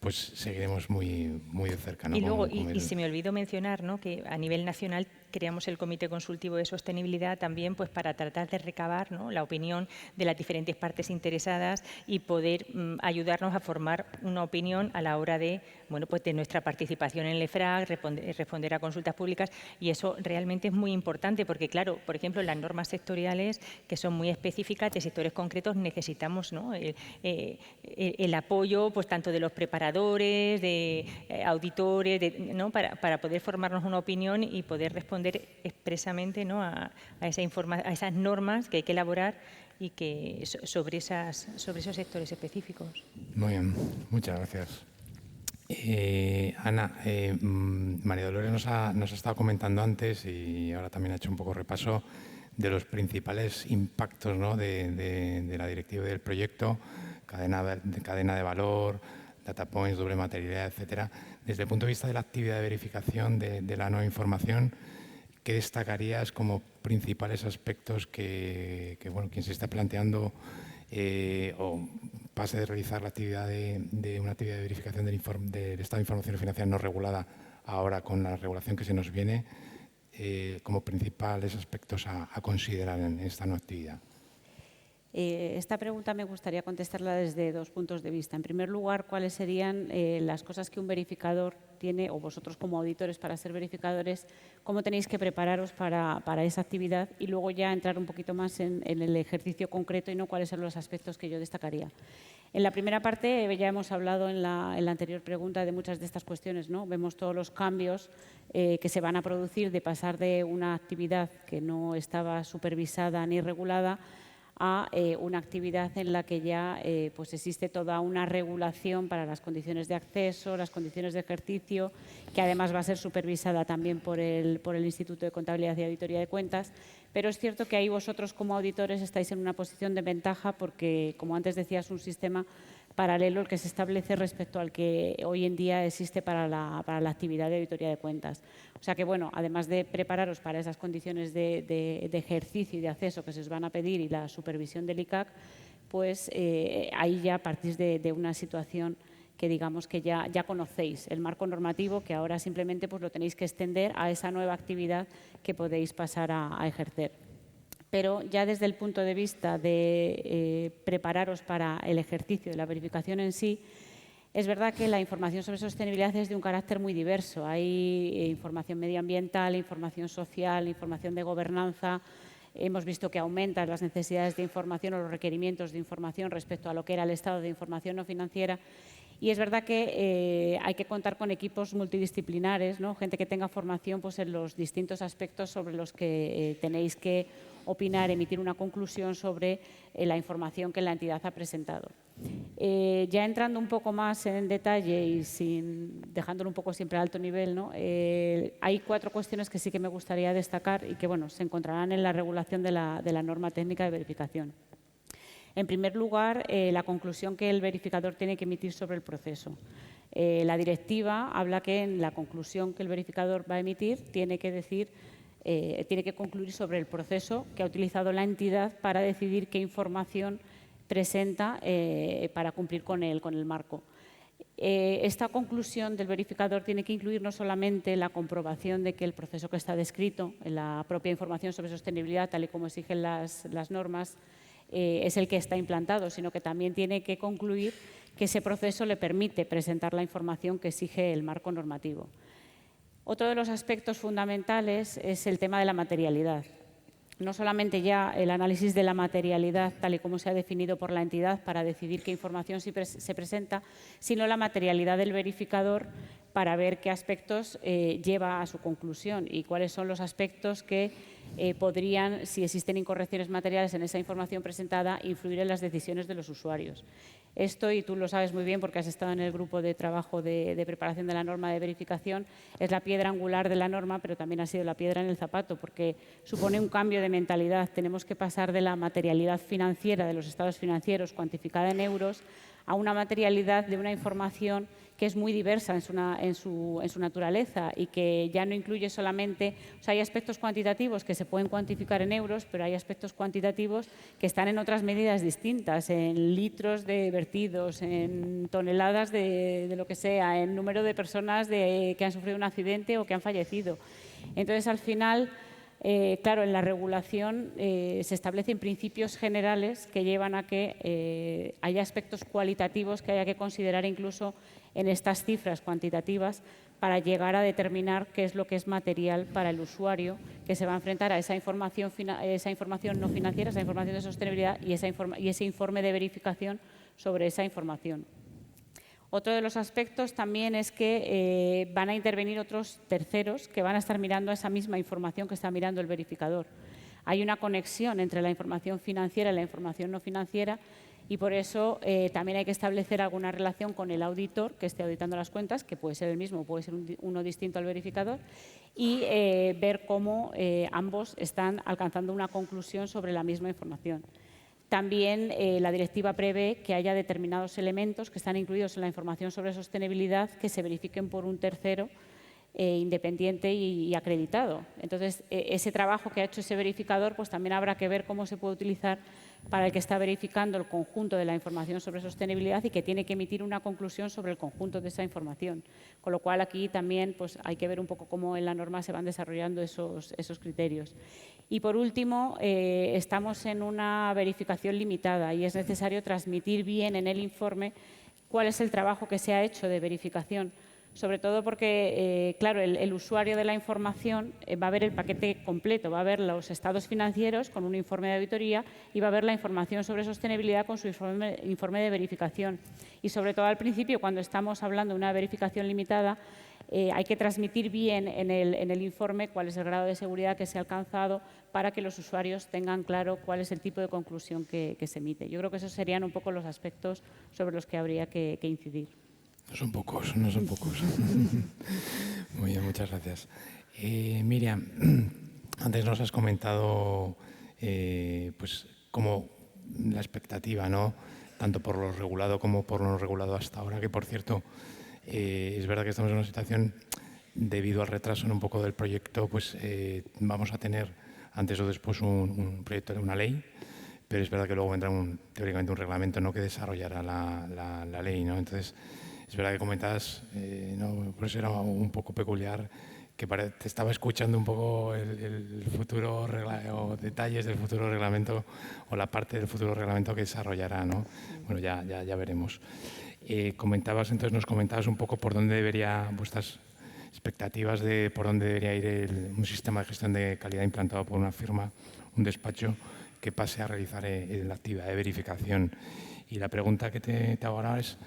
pues seguiremos muy de cerca, ¿no? Y luego, y se me olvidó mencionar, ¿no?, que a nivel nacional creamos el Comité Consultivo de Sostenibilidad también pues para tratar de recabar, ¿no?, la opinión de las diferentes partes interesadas y poder ayudarnos a formar una opinión a la hora de, bueno, pues de nuestra participación en el EFRAG, responder a consultas públicas. Y eso realmente es muy importante porque, claro, por ejemplo, las normas sectoriales, que son muy específicas de sectores concretos, necesitamos, ¿no?, el apoyo pues tanto de los preparadores, de auditores, ¿no?, para poder formarnos una opinión y poder responder expresamente, ¿no?, a esas normas que hay que elaborar y que sobre esos sectores específicos. Muy bien, muchas gracias. Ana, María Dolores nos ha estado comentando antes, y ahora también ha hecho un poco repaso de los principales impactos, ¿no?, de la directiva y del proyecto, cadena de valor, data points, doble materialidad, etcétera. Desde el punto de vista de la actividad de verificación de la nueva información, ¿qué destacarías como principales aspectos que bueno, quien se está planteando o pase de realizar la actividad de una actividad de verificación del estado de información financiera no regulada ahora con la regulación que se nos viene, como principales aspectos a considerar en esta nueva actividad? Esta pregunta me gustaría contestarla desde dos puntos de vista. En primer lugar, ¿cuáles serían las cosas que un verificador tiene, o vosotros como auditores para ser verificadores, cómo tenéis que prepararos para esa actividad? Y luego ya entrar un poquito más en el ejercicio concreto y no cuáles son los aspectos que yo destacaría. En la primera parte ya hemos hablado en la anterior pregunta de muchas de estas cuestiones, ¿no? Vemos todos los cambios que se van a producir de pasar de una actividad que no estaba supervisada ni regulada a una actividad en la que ya pues existe toda una regulación para las condiciones de acceso, las condiciones de ejercicio, que además va a ser supervisada también por el Instituto de Contabilidad y Auditoría de Cuentas. Pero es cierto que ahí vosotros como auditores estáis en una posición de ventaja porque, como antes decía, es un sistema paralelo el que se establece respecto al que hoy en día existe para la actividad de auditoría de cuentas. O sea que, bueno, además de prepararos para esas condiciones de ejercicio y de acceso que se os van a pedir y la supervisión del ICAC, pues ahí ya partís de una situación que digamos que ya conocéis, el marco normativo, que ahora simplemente pues lo tenéis que extender a esa nueva actividad que podéis pasar a ejercer. Pero ya desde el punto de vista de prepararos para el ejercicio de la verificación en sí, es verdad que la información sobre sostenibilidad es de un carácter muy diverso. Hay información medioambiental, información social, información de gobernanza. Hemos visto que aumentan las necesidades de información o los requerimientos de información respecto a lo que era el estado de información no financiera. Y es verdad que hay que contar con equipos multidisciplinares, ¿no? Gente que tenga formación pues, en los distintos aspectos sobre los que tenéis que opinar, emitir una conclusión sobre la información que la entidad ha presentado. Ya entrando un poco más en detalle y dejándolo un poco siempre a alto nivel, ¿no? Hay 4 cuestiones que sí que me gustaría destacar y que se encontrarán en la regulación de la norma técnica de verificación. En primer lugar, la conclusión que el verificador tiene que emitir sobre el proceso. La directiva habla que en la conclusión que el verificador va a emitir tiene que concluir sobre el proceso que ha utilizado la entidad para decidir qué información presenta para cumplir con el marco. Esta conclusión del verificador tiene que incluir no solamente la comprobación de que el proceso que está descrito en la propia información sobre sostenibilidad, tal y como exigen las normas, es el que está implantado, sino que también tiene que concluir que ese proceso le permite presentar la información que exige el marco normativo. Otro de los aspectos fundamentales es el tema de la materialidad. No solamente ya el análisis de la materialidad, tal y como se ha definido por la entidad para decidir qué información se presenta, sino la materialidad del verificador para ver qué aspectos lleva a su conclusión y cuáles son los aspectos que podrían, si existen incorrecciones materiales en esa información presentada, influir en las decisiones de los usuarios. Esto, y tú lo sabes muy bien porque has estado en el grupo de trabajo de preparación de la norma de verificación, es la piedra angular de la norma, pero también ha sido la piedra en el zapato porque supone un cambio de mentalidad. Tenemos que pasar de la materialidad financiera de los estados financieros cuantificada en euros a una materialidad de una información que es muy diversa en su naturaleza y que ya no incluye solamente, hay aspectos cuantitativos que se pueden cuantificar en euros, pero hay aspectos cuantitativos que están en otras medidas distintas, en litros de vertidos, en toneladas de lo que sea, en número de personas que han sufrido un accidente o que han fallecido. Entonces, al final, claro, en la regulación se establecen principios generales que llevan a que haya aspectos cualitativos que haya que considerar incluso en estas cifras cuantitativas para llegar a determinar qué es lo que es material para el usuario que se va a enfrentar a esa información no financiera, esa información de sostenibilidad y ese informe de verificación sobre esa información. Otro de los aspectos también es que van a intervenir otros terceros que van a estar mirando esa misma información que está mirando el verificador. Hay una conexión entre la información financiera y la información no financiera y por eso también hay que establecer alguna relación con el auditor que esté auditando las cuentas, que puede ser el mismo o puede ser uno distinto al verificador, y ver cómo ambos están alcanzando una conclusión sobre la misma información. También la directiva prevé que haya determinados elementos que están incluidos en la información sobre sostenibilidad que se verifiquen por un tercero independiente y acreditado. Entonces, ese trabajo que ha hecho ese verificador, pues también habrá que ver cómo se puede utilizar para el que está verificando el conjunto de la información sobre sostenibilidad y que tiene que emitir una conclusión sobre el conjunto de esa información. Con lo cual, aquí también pues, hay que ver un poco cómo en la norma se van desarrollando esos criterios. Y, por último, estamos en una verificación limitada y es necesario transmitir bien en el informe cuál es el trabajo que se ha hecho de verificación. Sobre todo porque, claro, el usuario de la información va a ver el paquete completo, va a ver los estados financieros con un informe de auditoría y va a ver la información sobre sostenibilidad con su informe de verificación. Y sobre todo al principio, cuando estamos hablando de una verificación limitada, hay que transmitir bien en el informe cuál es el grado de seguridad que se ha alcanzado para que los usuarios tengan claro cuál es el tipo de conclusión que se emite. Yo creo que esos serían un poco los aspectos sobre los que habría que incidir. No son pocos, no son pocos. Muy bien, muchas gracias. Miriam, antes nos has comentado pues como la expectativa, ¿no? Tanto por lo regulado como por lo no regulado hasta ahora, que por cierto, es verdad que estamos en una situación, debido al retraso en un poco del proyecto, pues vamos a tener antes o después un proyecto de una ley, pero es verdad que luego vendrá teóricamente un reglamento, ¿no?, que desarrollará la ley, ¿no? Entonces, es verdad que comentabas, ¿no? Por eso era un poco peculiar, que te estaba escuchando un poco el futuro o detalles del futuro reglamento o la parte del futuro reglamento que desarrollará, ¿no? Bueno, ya veremos. Nos comentabas un poco por dónde vuestras expectativas de por dónde debería ir un sistema de gestión de calidad implantado por una firma, un despacho, que pase a realizar la actividad de verificación. Y la pregunta que te hago ahora es,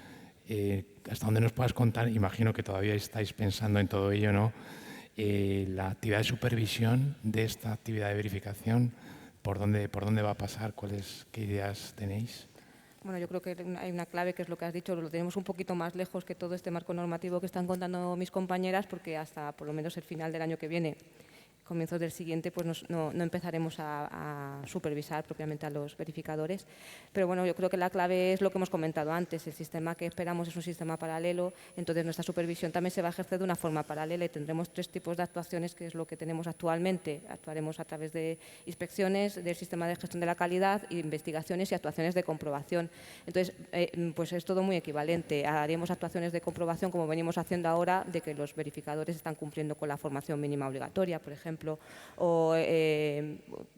hasta dónde nos puedas contar, imagino que todavía estáis pensando en todo ello, ¿no? La actividad de supervisión de esta actividad de verificación, por dónde va a pasar, qué ideas tenéis. Bueno, yo creo que hay una clave, que es lo que has dicho, lo tenemos un poquito más lejos que todo este marco normativo que están contando mis compañeras, porque hasta por lo menos el final del año que viene, comienzos del siguiente, pues no empezaremos a supervisar propiamente a los verificadores. Pero bueno, yo creo que la clave es lo que hemos comentado antes. El sistema que esperamos es un sistema paralelo, entonces nuestra supervisión también se va a ejercer de una forma paralela y tendremos 3 tipos de actuaciones, que es lo que tenemos actualmente. Actuaremos a través de inspecciones del sistema de gestión de la calidad, investigaciones y actuaciones de comprobación. Entonces, pues es todo muy equivalente. Haremos actuaciones de comprobación, como venimos haciendo ahora, de que los verificadores están cumpliendo con la formación mínima obligatoria, por ejemplo, o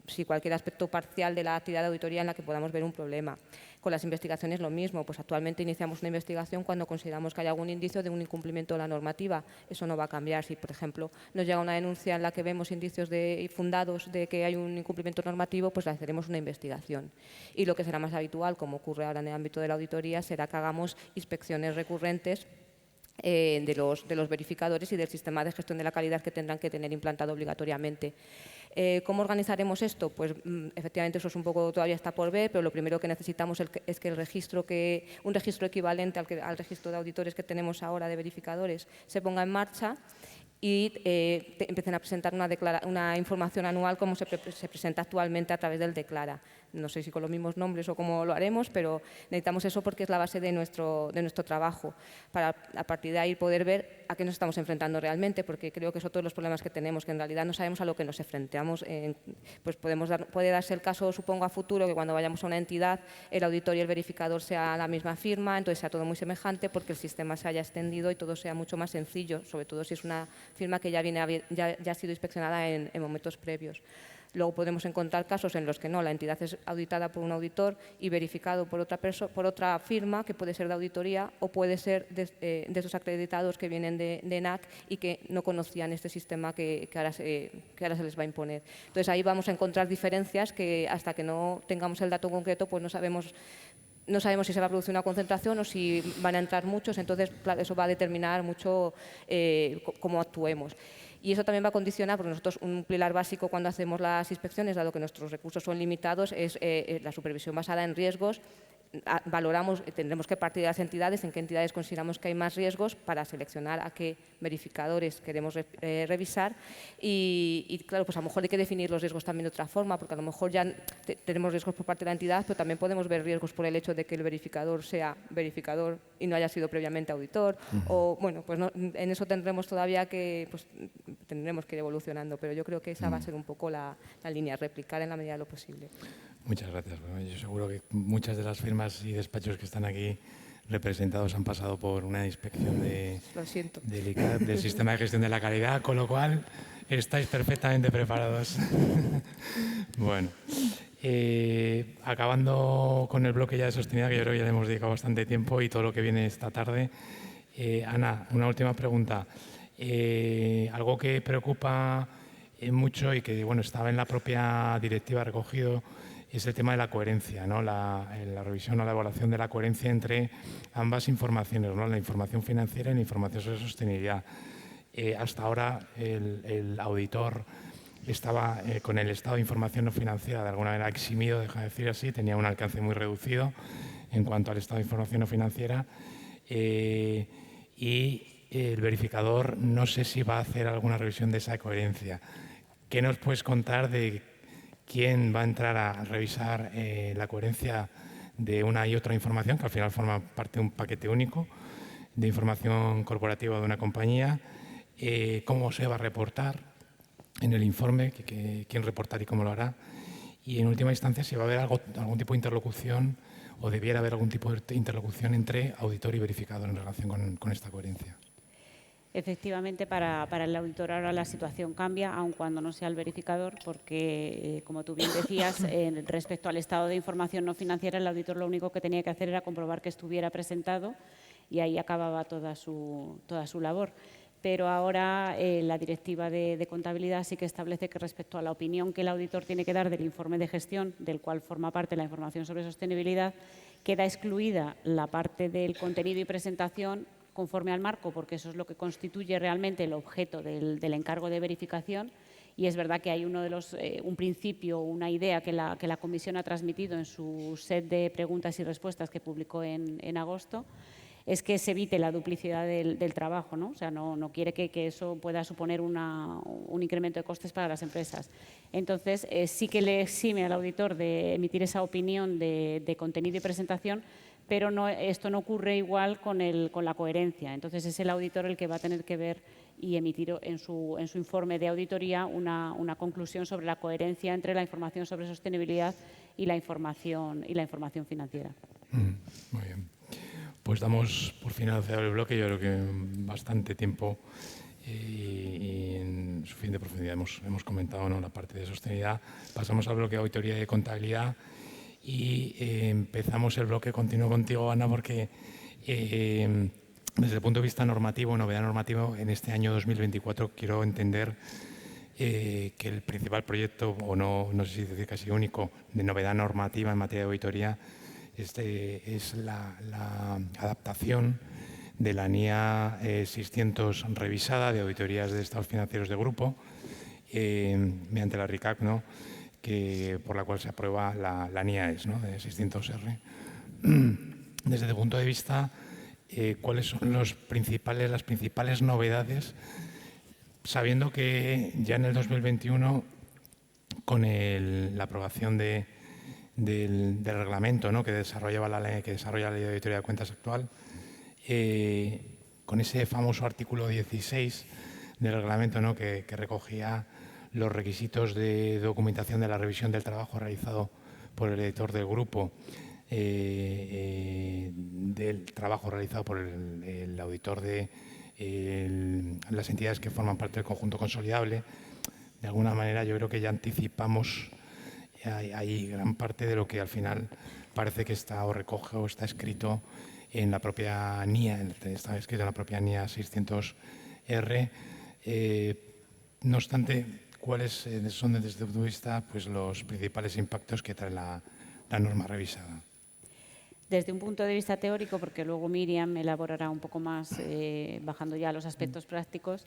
si cualquier aspecto parcial de la actividad de auditoría en la que podamos ver un problema. Con las investigaciones lo mismo, pues actualmente iniciamos una investigación cuando consideramos que hay algún indicio de un incumplimiento de la normativa. Eso no va a cambiar. Si, por ejemplo, nos llega una denuncia en la que vemos indicios fundados de que hay un incumplimiento normativo, pues haremos una investigación. Y lo que será más habitual, como ocurre ahora en el ámbito de la auditoría, será que hagamos inspecciones recurrentes de los verificadores y del sistema de gestión de la calidad que tendrán que tener implantado obligatoriamente. ¿Cómo organizaremos esto? Pues efectivamente eso es un poco, todavía está por ver, pero lo primero que necesitamos es que un registro equivalente al registro de auditores que tenemos ahora de verificadores se ponga en marcha y empiecen a presentar una información anual como se presenta actualmente a través del Declara. No sé si con los mismos nombres o cómo lo haremos, pero necesitamos eso porque es la base de nuestro trabajo, para a partir de ahí poder ver a qué nos estamos enfrentando realmente, porque creo que son todos los problemas que tenemos, que en realidad no sabemos a lo que nos enfrentamos. Pues puede darse el caso, supongo, a futuro, que cuando vayamos a una entidad, el auditor y el verificador sea la misma firma, entonces sea todo muy semejante, porque el sistema se haya extendido y todo sea mucho más sencillo, sobre todo si es una firma que ya ha sido inspeccionada en momentos previos. Luego podemos encontrar casos en los que no, la entidad es auditada por un auditor y verificado por otra firma, que puede ser de auditoría o puede ser de esos acreditados que vienen de ENAC y que no conocían este sistema que ahora se les va a imponer. Entonces ahí vamos a encontrar diferencias que hasta que no tengamos el dato concreto pues no sabemos si se va a producir una concentración o si van a entrar muchos, entonces claro, eso va a determinar mucho cómo actuemos. Y eso también va a condicionar, porque nosotros un pilar básico cuando hacemos las inspecciones, dado que nuestros recursos son limitados, es la supervisión basada en riesgos. Valoramos, tendremos que partir de las entidades, en qué entidades consideramos que hay más riesgos para seleccionar a qué verificadores queremos revisar y claro, pues a lo mejor hay que definir los riesgos también de otra forma, porque a lo mejor ya tenemos riesgos por parte de la entidad, pero también podemos ver riesgos por el hecho de que el verificador sea verificador y no haya sido previamente auditor. O bueno, pues no, en eso tendremos todavía que, pues, tendremos que ir evolucionando, pero yo creo que esa va a ser un poco la línea, replicar en la medida de lo posible. Muchas gracias. Bueno, yo seguro que muchas de las firmas y despachos que están aquí representados han pasado por una inspección del sistema de gestión de la calidad, con lo cual estáis perfectamente preparados. Bueno, acabando con el bloque ya de sostenibilidad, que yo creo que ya le hemos dedicado bastante tiempo y todo lo que viene esta tarde. Ana, una última pregunta. Algo que preocupa mucho y que bueno, estaba en la propia directiva recogido es el tema de la coherencia, ¿no? La revisión o la evaluación de la coherencia entre ambas informaciones, ¿no? La información financiera y la información sobre sostenibilidad. Hasta ahora el auditor estaba con el estado de información no financiera de alguna manera eximido, deja de decir así, tenía un alcance muy reducido en cuanto al estado de información no financiera y el verificador no sé si va a hacer alguna revisión de esa coherencia. ¿Qué nos puedes contar de quién va a entrar a revisar la coherencia de una y otra información, que al final forma parte de un paquete único de información corporativa de una compañía? ¿Cómo se va a reportar en el informe? ¿Quién reportar y cómo lo hará? Y en última instancia, si va a haber algún tipo de interlocución o debiera haber algún tipo de interlocución entre auditor y verificador en relación con esta coherencia. Efectivamente, para el auditor ahora la situación cambia, aun cuando no sea el verificador, porque, como tú bien decías, respecto al estado de información no financiera, el auditor lo único que tenía que hacer era comprobar que estuviera presentado y ahí acababa toda su labor. Pero ahora la directiva de contabilidad sí que establece que respecto a la opinión que el auditor tiene que dar del informe de gestión, del cual forma parte la información sobre sostenibilidad, queda excluida la parte del contenido y presentación conforme al marco, porque eso es lo que constituye realmente el objeto del encargo de verificación, Y es verdad que hay un principio, una idea que la Comisión ha transmitido en su set de preguntas y respuestas que publicó en agosto, es que se evite la duplicidad del trabajo, ¿no? O sea, no quiere que eso pueda suponer un incremento de costes para las empresas. Entonces, sí que le exime al auditor de emitir esa opinión de contenido y presentación, pero esto no ocurre igual con la coherencia. Entonces, es el auditor el que va a tener que ver y emitir en su informe de auditoría una conclusión sobre la coherencia entre la información sobre sostenibilidad y la información financiera. Muy bien. Pues damos por finalizado el bloque. Yo creo que bastante tiempo y en su fin de profundidad hemos comentado, ¿no?, la parte de sostenibilidad. Pasamos al bloque de auditoría y de contabilidad y empezamos el bloque. Continúo contigo, Ana, porque desde el punto de vista normativo, novedad normativa, en este año 2024 quiero entender que el principal proyecto, o no sé si decir casi único, de novedad normativa en materia de auditoría es la adaptación de la NIA 600 revisada de auditorías de estados financieros de grupo mediante la RICAC, ¿no?, por la cual se aprueba la NIAES, ¿no?, de 600R. Desde el punto de vista, ¿cuáles son las principales novedades, sabiendo que ya en el 2021, con la aprobación del reglamento, ¿no?, que desarrolla la ley de auditoría de cuentas actual, con ese famoso artículo 16 del reglamento, ¿no?, que recogía los requisitos de documentación de la revisión del trabajo realizado por el editor del grupo, del trabajo realizado por el auditor de las entidades que forman parte del conjunto consolidable. De alguna manera, yo creo que ya anticipamos ahí gran parte de lo que al final parece que está o recoge o está escrito en la propia NIA, está escrito en la propia NIA 600R. No obstante, ¿cuáles son desde tu punto de vista, pues, los principales impactos que trae la norma revisada? Desde un punto de vista teórico, porque luego Miriam elaborará un poco más, bajando ya a los aspectos prácticos,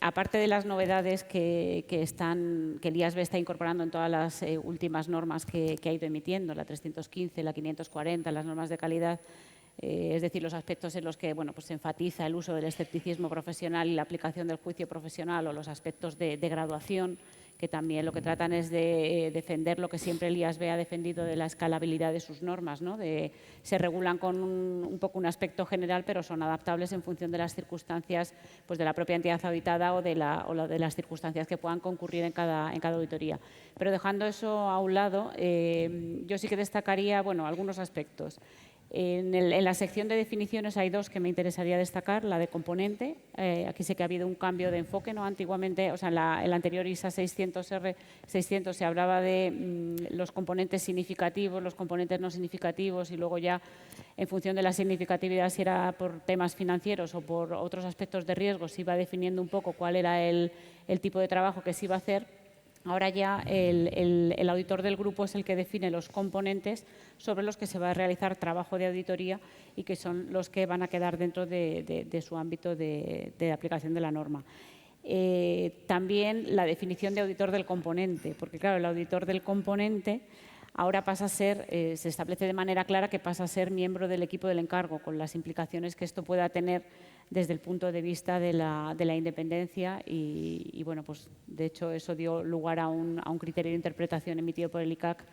aparte de las novedades que el IASB está incorporando en todas las últimas normas que ha ido emitiendo, la 315, la 540, las normas de calidad, es decir, los aspectos en los que, bueno, pues se enfatiza el uso del escepticismo profesional y la aplicación del juicio profesional, o los aspectos de graduación, que también lo que tratan es de defender lo que siempre el IASB ha defendido de la escalabilidad de sus normas, ¿no? Se regulan con un poco un aspecto general, pero son adaptables en función de las circunstancias, pues, de la propia entidad auditada o de las circunstancias que puedan concurrir en cada auditoría. Pero dejando eso a un lado, yo sí que destacaría, bueno, algunos aspectos. En la sección de definiciones hay dos que me interesaría destacar. La de componente, aquí sé que ha habido un cambio de enfoque, ¿no? Antiguamente, o sea, en la anterior ISA 600R 600 se hablaba de los componentes significativos, los componentes no significativos, y luego ya, en función de la significatividad, si era por temas financieros o por otros aspectos de riesgo, se iba definiendo un poco cuál era el tipo de trabajo que se iba a hacer. Ahora ya el auditor del grupo es el que define los componentes sobre los que se va a realizar trabajo de auditoría y que son los que van a quedar dentro de su ámbito de aplicación de la norma. También la definición de auditor del componente, porque claro, el auditor del componente ahora pasa a ser, se establece de manera clara que pasa a ser miembro del equipo del encargo, con las implicaciones que esto pueda tener desde el punto de vista de la independencia y bueno, pues de hecho eso dio lugar a un criterio de interpretación emitido por el ICAC,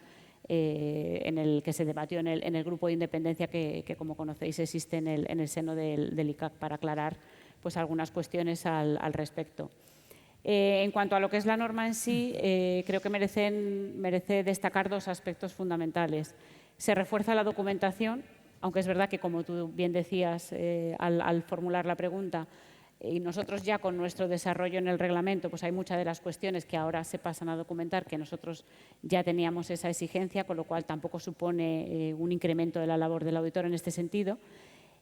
en el que se debatió en el grupo de independencia que como conocéis existe en el seno del ICAC, para aclarar, pues, algunas cuestiones al respecto. En cuanto a lo que es la norma en sí, creo que merece destacar dos aspectos fundamentales. Se refuerza la documentación, aunque es verdad que, como tú bien decías al formular la pregunta, y nosotros ya con nuestro desarrollo en el reglamento, pues hay muchas de las cuestiones que ahora se pasan a documentar que nosotros ya teníamos esa exigencia, con lo cual tampoco supone un incremento de la labor del auditor en este sentido.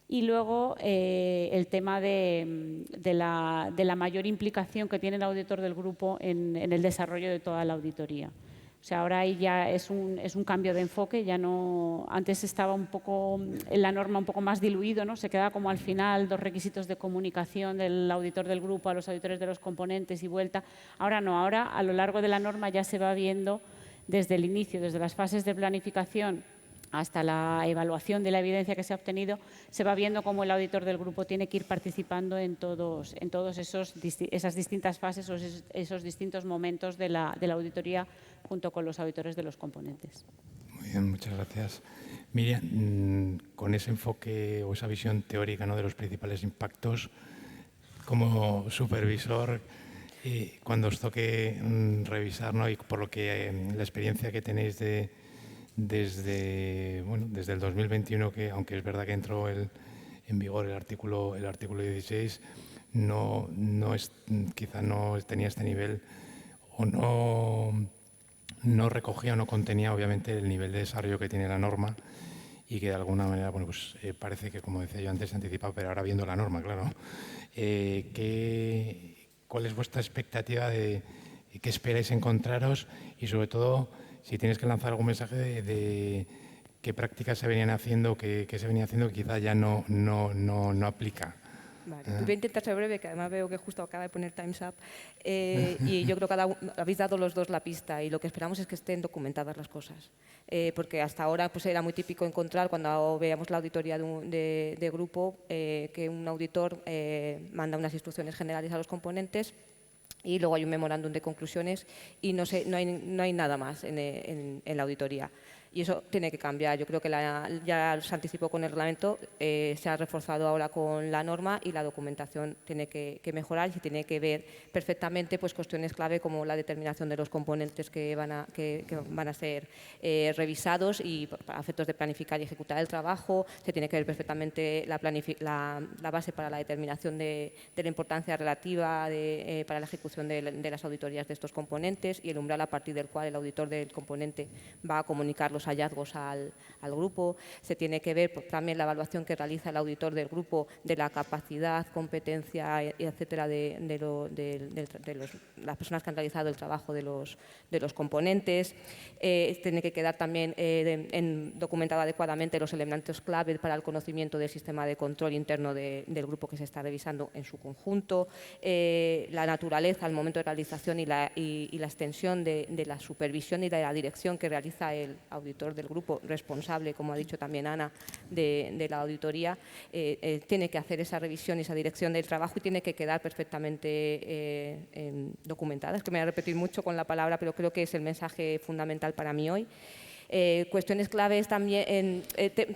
Y luego el tema de la mayor implicación que tiene el auditor del grupo en el desarrollo de toda la auditoría. O O sea, ahora ahí ya es un cambio de enfoque, ya no, antes estaba un poco en la norma un poco más diluido, ¿no? Se quedaba como al final 2 requisitos de comunicación del auditor del grupo a los auditores de los componentes y vuelta. Ahora no, ahora a lo largo de la norma ya se va viendo desde el inicio, desde las fases de planificación hasta la evaluación de la evidencia que se ha obtenido, se va viendo cómo el auditor del grupo tiene que ir participando en todos esas distintas fases o esos distintos momentos de la auditoría junto con los auditores de los componentes. Muy bien, muchas gracias. Miriam, con ese enfoque o esa visión teórica, ¿no?, de los principales impactos, como supervisor, cuando os toque revisar, ¿no?, y por lo que la experiencia que tenéis desde el 2021, que aunque es verdad que entró en vigor el artículo 16, quizá no tenía este nivel o no recogía o no contenía obviamente el nivel de desarrollo que tiene la norma, y que de alguna manera, bueno, pues parece que, como decía yo antes, se anticipaba, pero ahora viendo la norma, claro, ¿cuál es vuestra expectativa de qué esperáis encontraros? Y sobre todo, si tienes que lanzar algún mensaje de qué prácticas se venían haciendo, que se venía haciendo, que quizá ya no aplica. Vale. Voy a intentar ser breve, que además veo que justo acaba de poner Time's Up. Y yo creo que habéis dado los dos la pista, y lo que esperamos es que estén documentadas las cosas. Porque hasta ahora pues, era muy típico encontrar, cuando veíamos la auditoría de grupo, que un auditor manda unas instrucciones generales a los componentes y luego hay un memorándum de conclusiones y no hay nada más en la auditoría. Y eso tiene que cambiar. Yo creo que ya se anticipó con el reglamento, se ha reforzado ahora con la norma, y la documentación tiene que mejorar, y se tiene que ver perfectamente pues, cuestiones clave como la determinación de los componentes que van a ser revisados, y para efectos de planificar y ejecutar el trabajo. Se tiene que ver perfectamente la base para la determinación de la importancia relativa para la ejecución de las auditorías de estos componentes, y el umbral a partir del cual el auditor del componente va a comunicar los hallazgos al grupo. Se tiene que ver también la evaluación que realiza el auditor del grupo de la capacidad, competencia, etcétera, de las personas que han realizado el trabajo de los componentes. Tiene que quedar también documentado adecuadamente los elementos clave para el conocimiento del sistema de control interno del grupo que se está revisando en su conjunto. La naturaleza al momento de realización y la extensión de la supervisión y de la dirección que realiza el auditor del grupo, responsable, como ha dicho también Ana, de la auditoría. Tiene que hacer esa revisión y esa dirección del trabajo, y tiene que quedar perfectamente documentada. Es que me voy a repetir mucho con la palabra, pero creo que es el mensaje fundamental para mí hoy. Cuestiones claves también,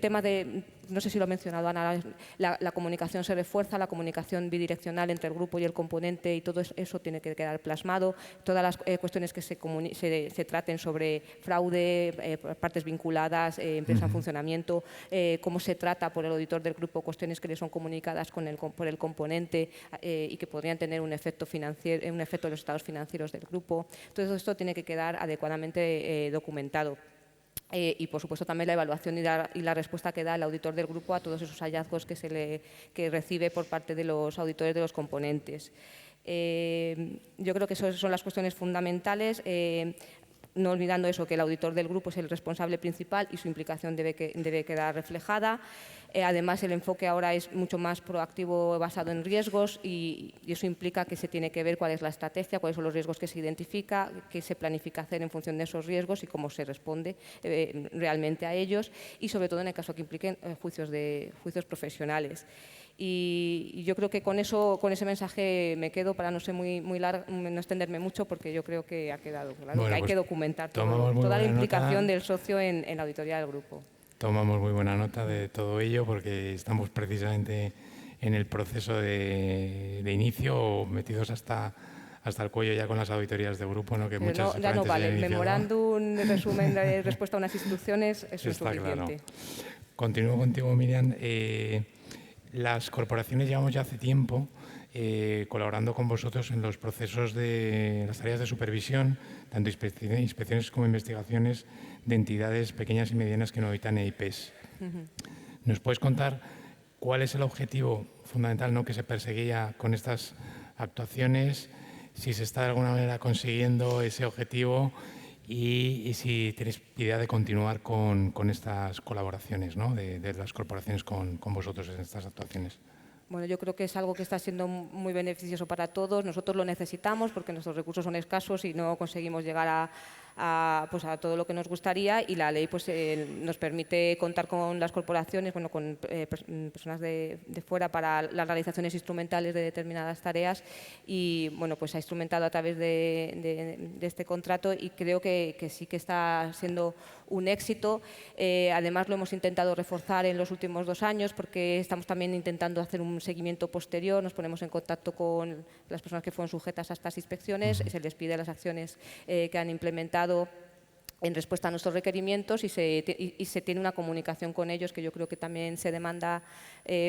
tema de, no sé si lo ha mencionado Ana, la comunicación se refuerza, la comunicación bidireccional entre el grupo y el componente, y todo eso tiene que quedar plasmado. Todas las cuestiones que se traten sobre fraude, partes vinculadas, empresa en funcionamiento, cómo se trata por el auditor del grupo cuestiones que le son comunicadas por el componente y que podrían tener un efecto financiero, un efecto en los estados financieros del grupo. Todo esto tiene que quedar adecuadamente documentado. Y, por supuesto, también la evaluación y la respuesta que da el auditor del grupo a todos esos hallazgos que recibe por parte de los auditores de los componentes. Yo creo que esas son las cuestiones fundamentales. No olvidando eso, que el auditor del grupo es el responsable principal y su implicación debe quedar reflejada. Además, el enfoque ahora es mucho más proactivo, basado en riesgos, y eso implica que se tiene que ver cuál es la estrategia, cuáles son los riesgos que se identifica, qué se planifica hacer en función de esos riesgos y cómo se responde realmente a ellos, y sobre todo en el caso que impliquen juicios profesionales. Y yo creo que con ese mensaje me quedo, para no ser muy largo, no extenderme mucho, porque yo creo que ha quedado claro, que hay que documentar toda la implicación del socio en la auditoría del grupo. Tomamos muy buena nota de todo ello, porque estamos precisamente en el proceso de inicio, metidos hasta el cuello ya con las auditorías de grupo, ¿no? Que muchas ya no vale, el memorándum, resumen de respuesta a unas instrucciones, eso es suficiente. Claro. Continúo contigo, Miriam. Las corporaciones llevamos ya hace tiempo colaborando con vosotros en los procesos de las tareas de supervisión, tanto inspecciones como investigaciones de entidades pequeñas y medianas que no auditan EIPs. ¿Nos puedes contar cuál es el objetivo fundamental, ¿no?, que se perseguía con estas actuaciones, si se está de alguna manera consiguiendo ese objetivo, y si tenéis idea de continuar con estas colaboraciones, ¿no? de las corporaciones con vosotros en estas actuaciones. Bueno, yo creo que es algo que está siendo muy beneficioso para todos. Nosotros lo necesitamos porque nuestros recursos son escasos y no conseguimos llegar pues a todo lo que nos gustaría, y la ley pues, nos permite contar con las corporaciones, bueno, con personas de fuera para las realizaciones instrumentales de determinadas tareas, y bueno, pues ha instrumentado a través de este contrato, y creo que sí que está siendo un éxito. Además lo hemos intentado reforzar en los últimos 2 años porque estamos también intentando hacer un seguimiento posterior, nos ponemos en contacto con las personas que fueron sujetas a estas inspecciones, se les pide las acciones que han implementado en respuesta a nuestros requerimientos, y se tiene una comunicación con ellos que yo creo que también se demanda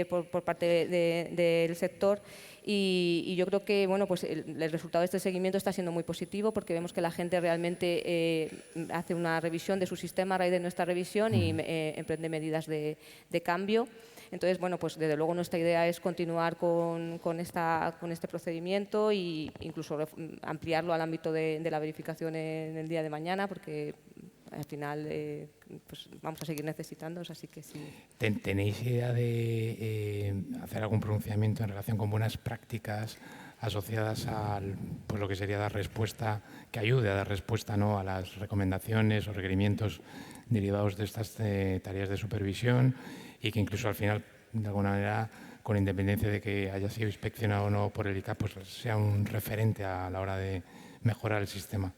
por parte del sector, y yo creo que bueno, pues el resultado de este seguimiento está siendo muy positivo porque vemos que la gente realmente hace una revisión de su sistema a raíz de nuestra revisión y emprende medidas de cambio. Entonces, bueno, pues desde luego nuestra idea es continuar con este procedimiento e incluso ampliarlo al ámbito de la verificación en el día de mañana, porque al final pues vamos a seguir necesitándolos, así que sí. ¿Tenéis idea de hacer algún pronunciamiento en relación con buenas prácticas asociadas a pues lo que sería dar respuesta, que ayude a dar respuesta, ¿no?, a las recomendaciones o requerimientos derivados de estas tareas de supervisión, y que incluso al final, de alguna manera, con independencia de que haya sido inspeccionado o no por el ICAP, pues sea un referente a la hora de mejorar el sistema?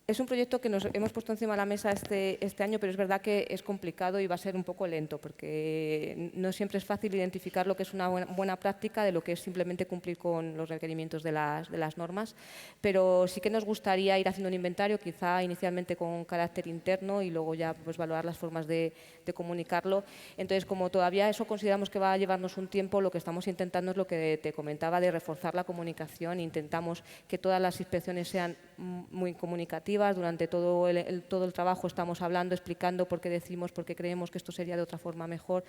Es un proyecto que nos hemos puesto encima de la mesa este año, pero es verdad que es complicado y va a ser un poco lento, porque no siempre es fácil identificar lo que es una buena práctica de lo que es simplemente cumplir con los requerimientos de las normas, pero sí que nos gustaría ir haciendo un inventario, quizá inicialmente con carácter interno y luego ya pues valorar las formas de comunicarlo. Entonces, como todavía eso consideramos que va a llevarnos un tiempo, lo que estamos intentando es lo que te comentaba, de reforzar la comunicación. Intentamos que todas las inspecciones sean muy comunicativas. Durante todo el trabajo estamos hablando, explicando por qué decimos, por qué creemos que esto sería de otra forma mejor.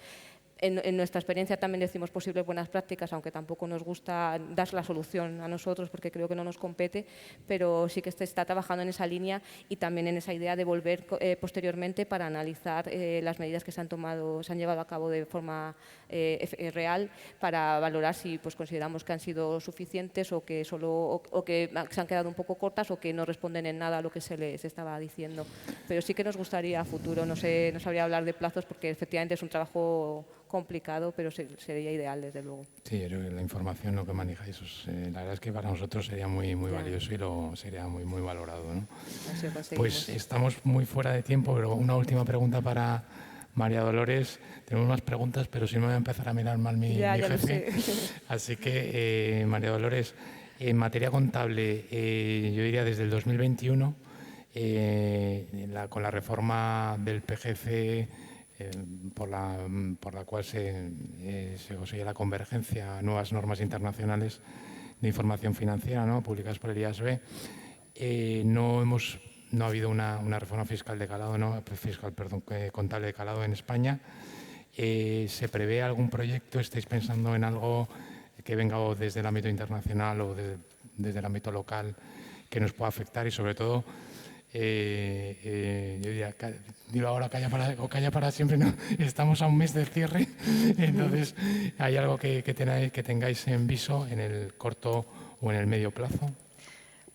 En nuestra experiencia también decimos posibles buenas prácticas, aunque tampoco nos gusta dar la solución a nosotros porque creo que no nos compete, pero sí que se está trabajando en esa línea y también en esa idea de volver posteriormente para analizar las medidas que se han llevado a cabo de forma real, para valorar si pues, consideramos que han sido suficientes o que se han quedado un poco cortas o que no responden en nada a lo que se les estaba diciendo. Pero sí que nos gustaría a futuro, no sabría hablar de plazos porque efectivamente es un trabajo complicado, pero sería ideal, desde luego. Sí, yo creo que la información, lo que manejáis, la verdad es que para nosotros sería muy valioso y sería muy valorado, ¿no? Pues estamos muy fuera de tiempo, pero una última pregunta para María Dolores. Tenemos más preguntas, pero si no me voy a empezar a mirar mal mi jefe. Así que, María Dolores, en materia contable, yo diría desde el 2021, con la reforma del PGC, por la cual se consigue la convergencia a nuevas normas internacionales de información financiera, ¿no?, publicadas por el IASB, no ha habido una reforma fiscal de calado, contable de calado en España. ¿Se prevé algún proyecto? ¿Estáis pensando en algo que venga o desde el ámbito internacional o desde el ámbito local que nos pueda afectar? Y sobre todo, yo diría, digo ahora calla para siempre, ¿no? Estamos a un mes del cierre, entonces ¿hay algo que tengáis en viso en el corto o en el medio plazo?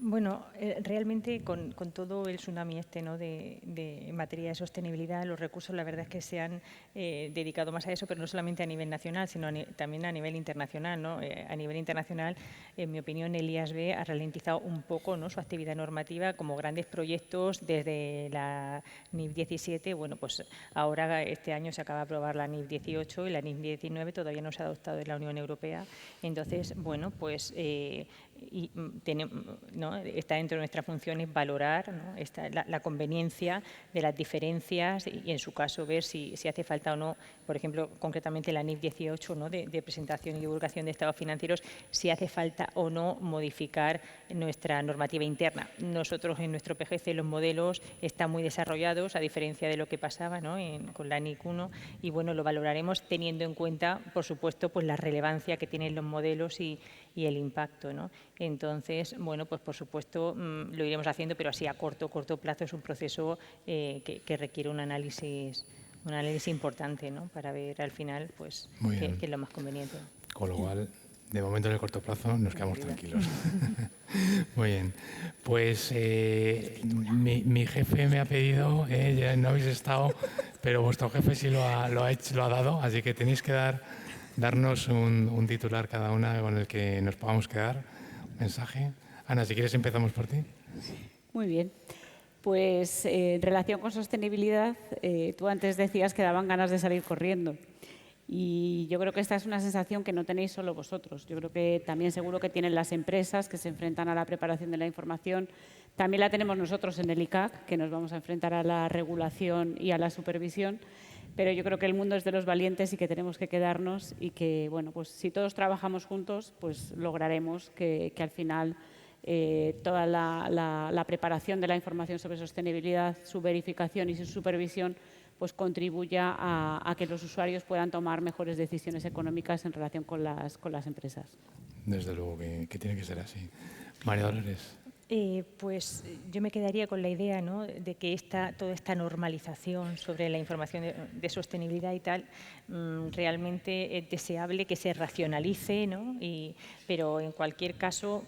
Bueno, realmente con todo el tsunami ¿no?, de materia de sostenibilidad, los recursos la verdad es que se han dedicado más a eso, pero no solamente a nivel nacional, sino también a nivel internacional, ¿no? A nivel internacional, en mi opinión, el IASB ha ralentizado un poco, ¿no?, su actividad normativa, como grandes proyectos desde la NIF 17. Bueno, pues ahora este año se acaba de aprobar la NIF 18 y la NIF 19 todavía no se ha adoptado en la Unión Europea. Entonces, bueno, pues ¿no?, está dentro de nuestras funciones valorar, ¿no?, la conveniencia de las diferencias y en su caso ver si hace falta o no, por ejemplo, concretamente la NIF 18, ¿no?, de presentación y divulgación de estados financieros, si hace falta o no modificar nuestra normativa interna. Nosotros en nuestro PGC los modelos están muy desarrollados, a diferencia de lo que pasaba, ¿no?, con la NIC 1, y bueno, lo valoraremos teniendo en cuenta, por supuesto, pues la relevancia que tienen los modelos y el impacto, ¿no? Entonces, bueno, pues por supuesto, supuesto, lo iremos haciendo, pero así a corto plazo es un proceso que requiere un análisis importante, ¿no? Para ver al final pues, qué es lo más conveniente. Con lo cual, de momento en el corto plazo nos quedamos tranquilos. Muy bien. Pues mi jefe me ha pedido, ya no habéis estado, pero vuestro jefe sí lo ha dado, así que tenéis que darnos un titular cada una con el que nos podamos quedar, un mensaje. Ana, si quieres empezamos por ti. Muy bien. Pues en relación con sostenibilidad, tú antes decías que daban ganas de salir corriendo. Y yo creo que esta es una sensación que no tenéis solo vosotros. Yo creo que también seguro que tienen las empresas que se enfrentan a la preparación de la información. También la tenemos nosotros en el ICAC, que nos vamos a enfrentar a la regulación y a la supervisión. Pero yo creo que el mundo es de los valientes y que tenemos que quedarnos y que, bueno, pues si todos trabajamos juntos, pues lograremos que al final toda la preparación de la información sobre sostenibilidad, su verificación y su supervisión pues contribuya a que los usuarios puedan tomar mejores decisiones económicas en relación con las empresas. Desde luego que tiene que ser así. María Dolores. Pues yo me quedaría con la idea, ¿no?, de que toda esta normalización sobre la información de sostenibilidad y tal, realmente es deseable que se racionalice, ¿no? Pero en cualquier caso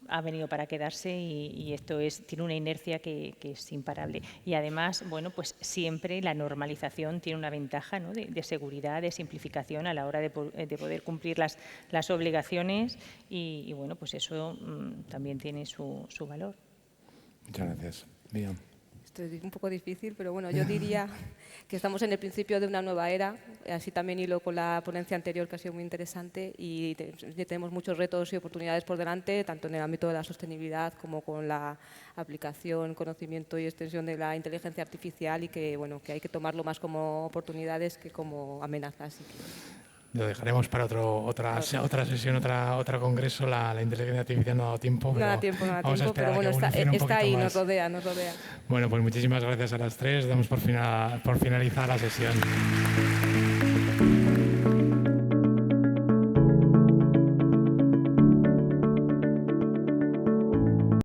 ha venido para quedarse y esto tiene una inercia que es imparable. Y además, bueno, pues siempre la normalización tiene una ventaja, ¿no?, de seguridad, de simplificación a la hora de poder cumplir las obligaciones y bueno, pues eso también tiene su valor. Muchas gracias. Bien. Esto es un poco difícil, pero bueno, yo diría que estamos en el principio de una nueva era, así también hilo con la ponencia anterior que ha sido muy interesante y tenemos muchos retos y oportunidades por delante, tanto en el ámbito de la sostenibilidad como con la aplicación, conocimiento y extensión de la inteligencia artificial y que, bueno, que hay que tomarlo más como oportunidades que como amenazas. Lo dejaremos para otra sesión, otro congreso. La inteligencia artificial no ha dado tiempo. No da tiempo, pero bueno, está ahí, nos rodea. Bueno, pues muchísimas gracias a las tres. Damos por finalizar la sesión.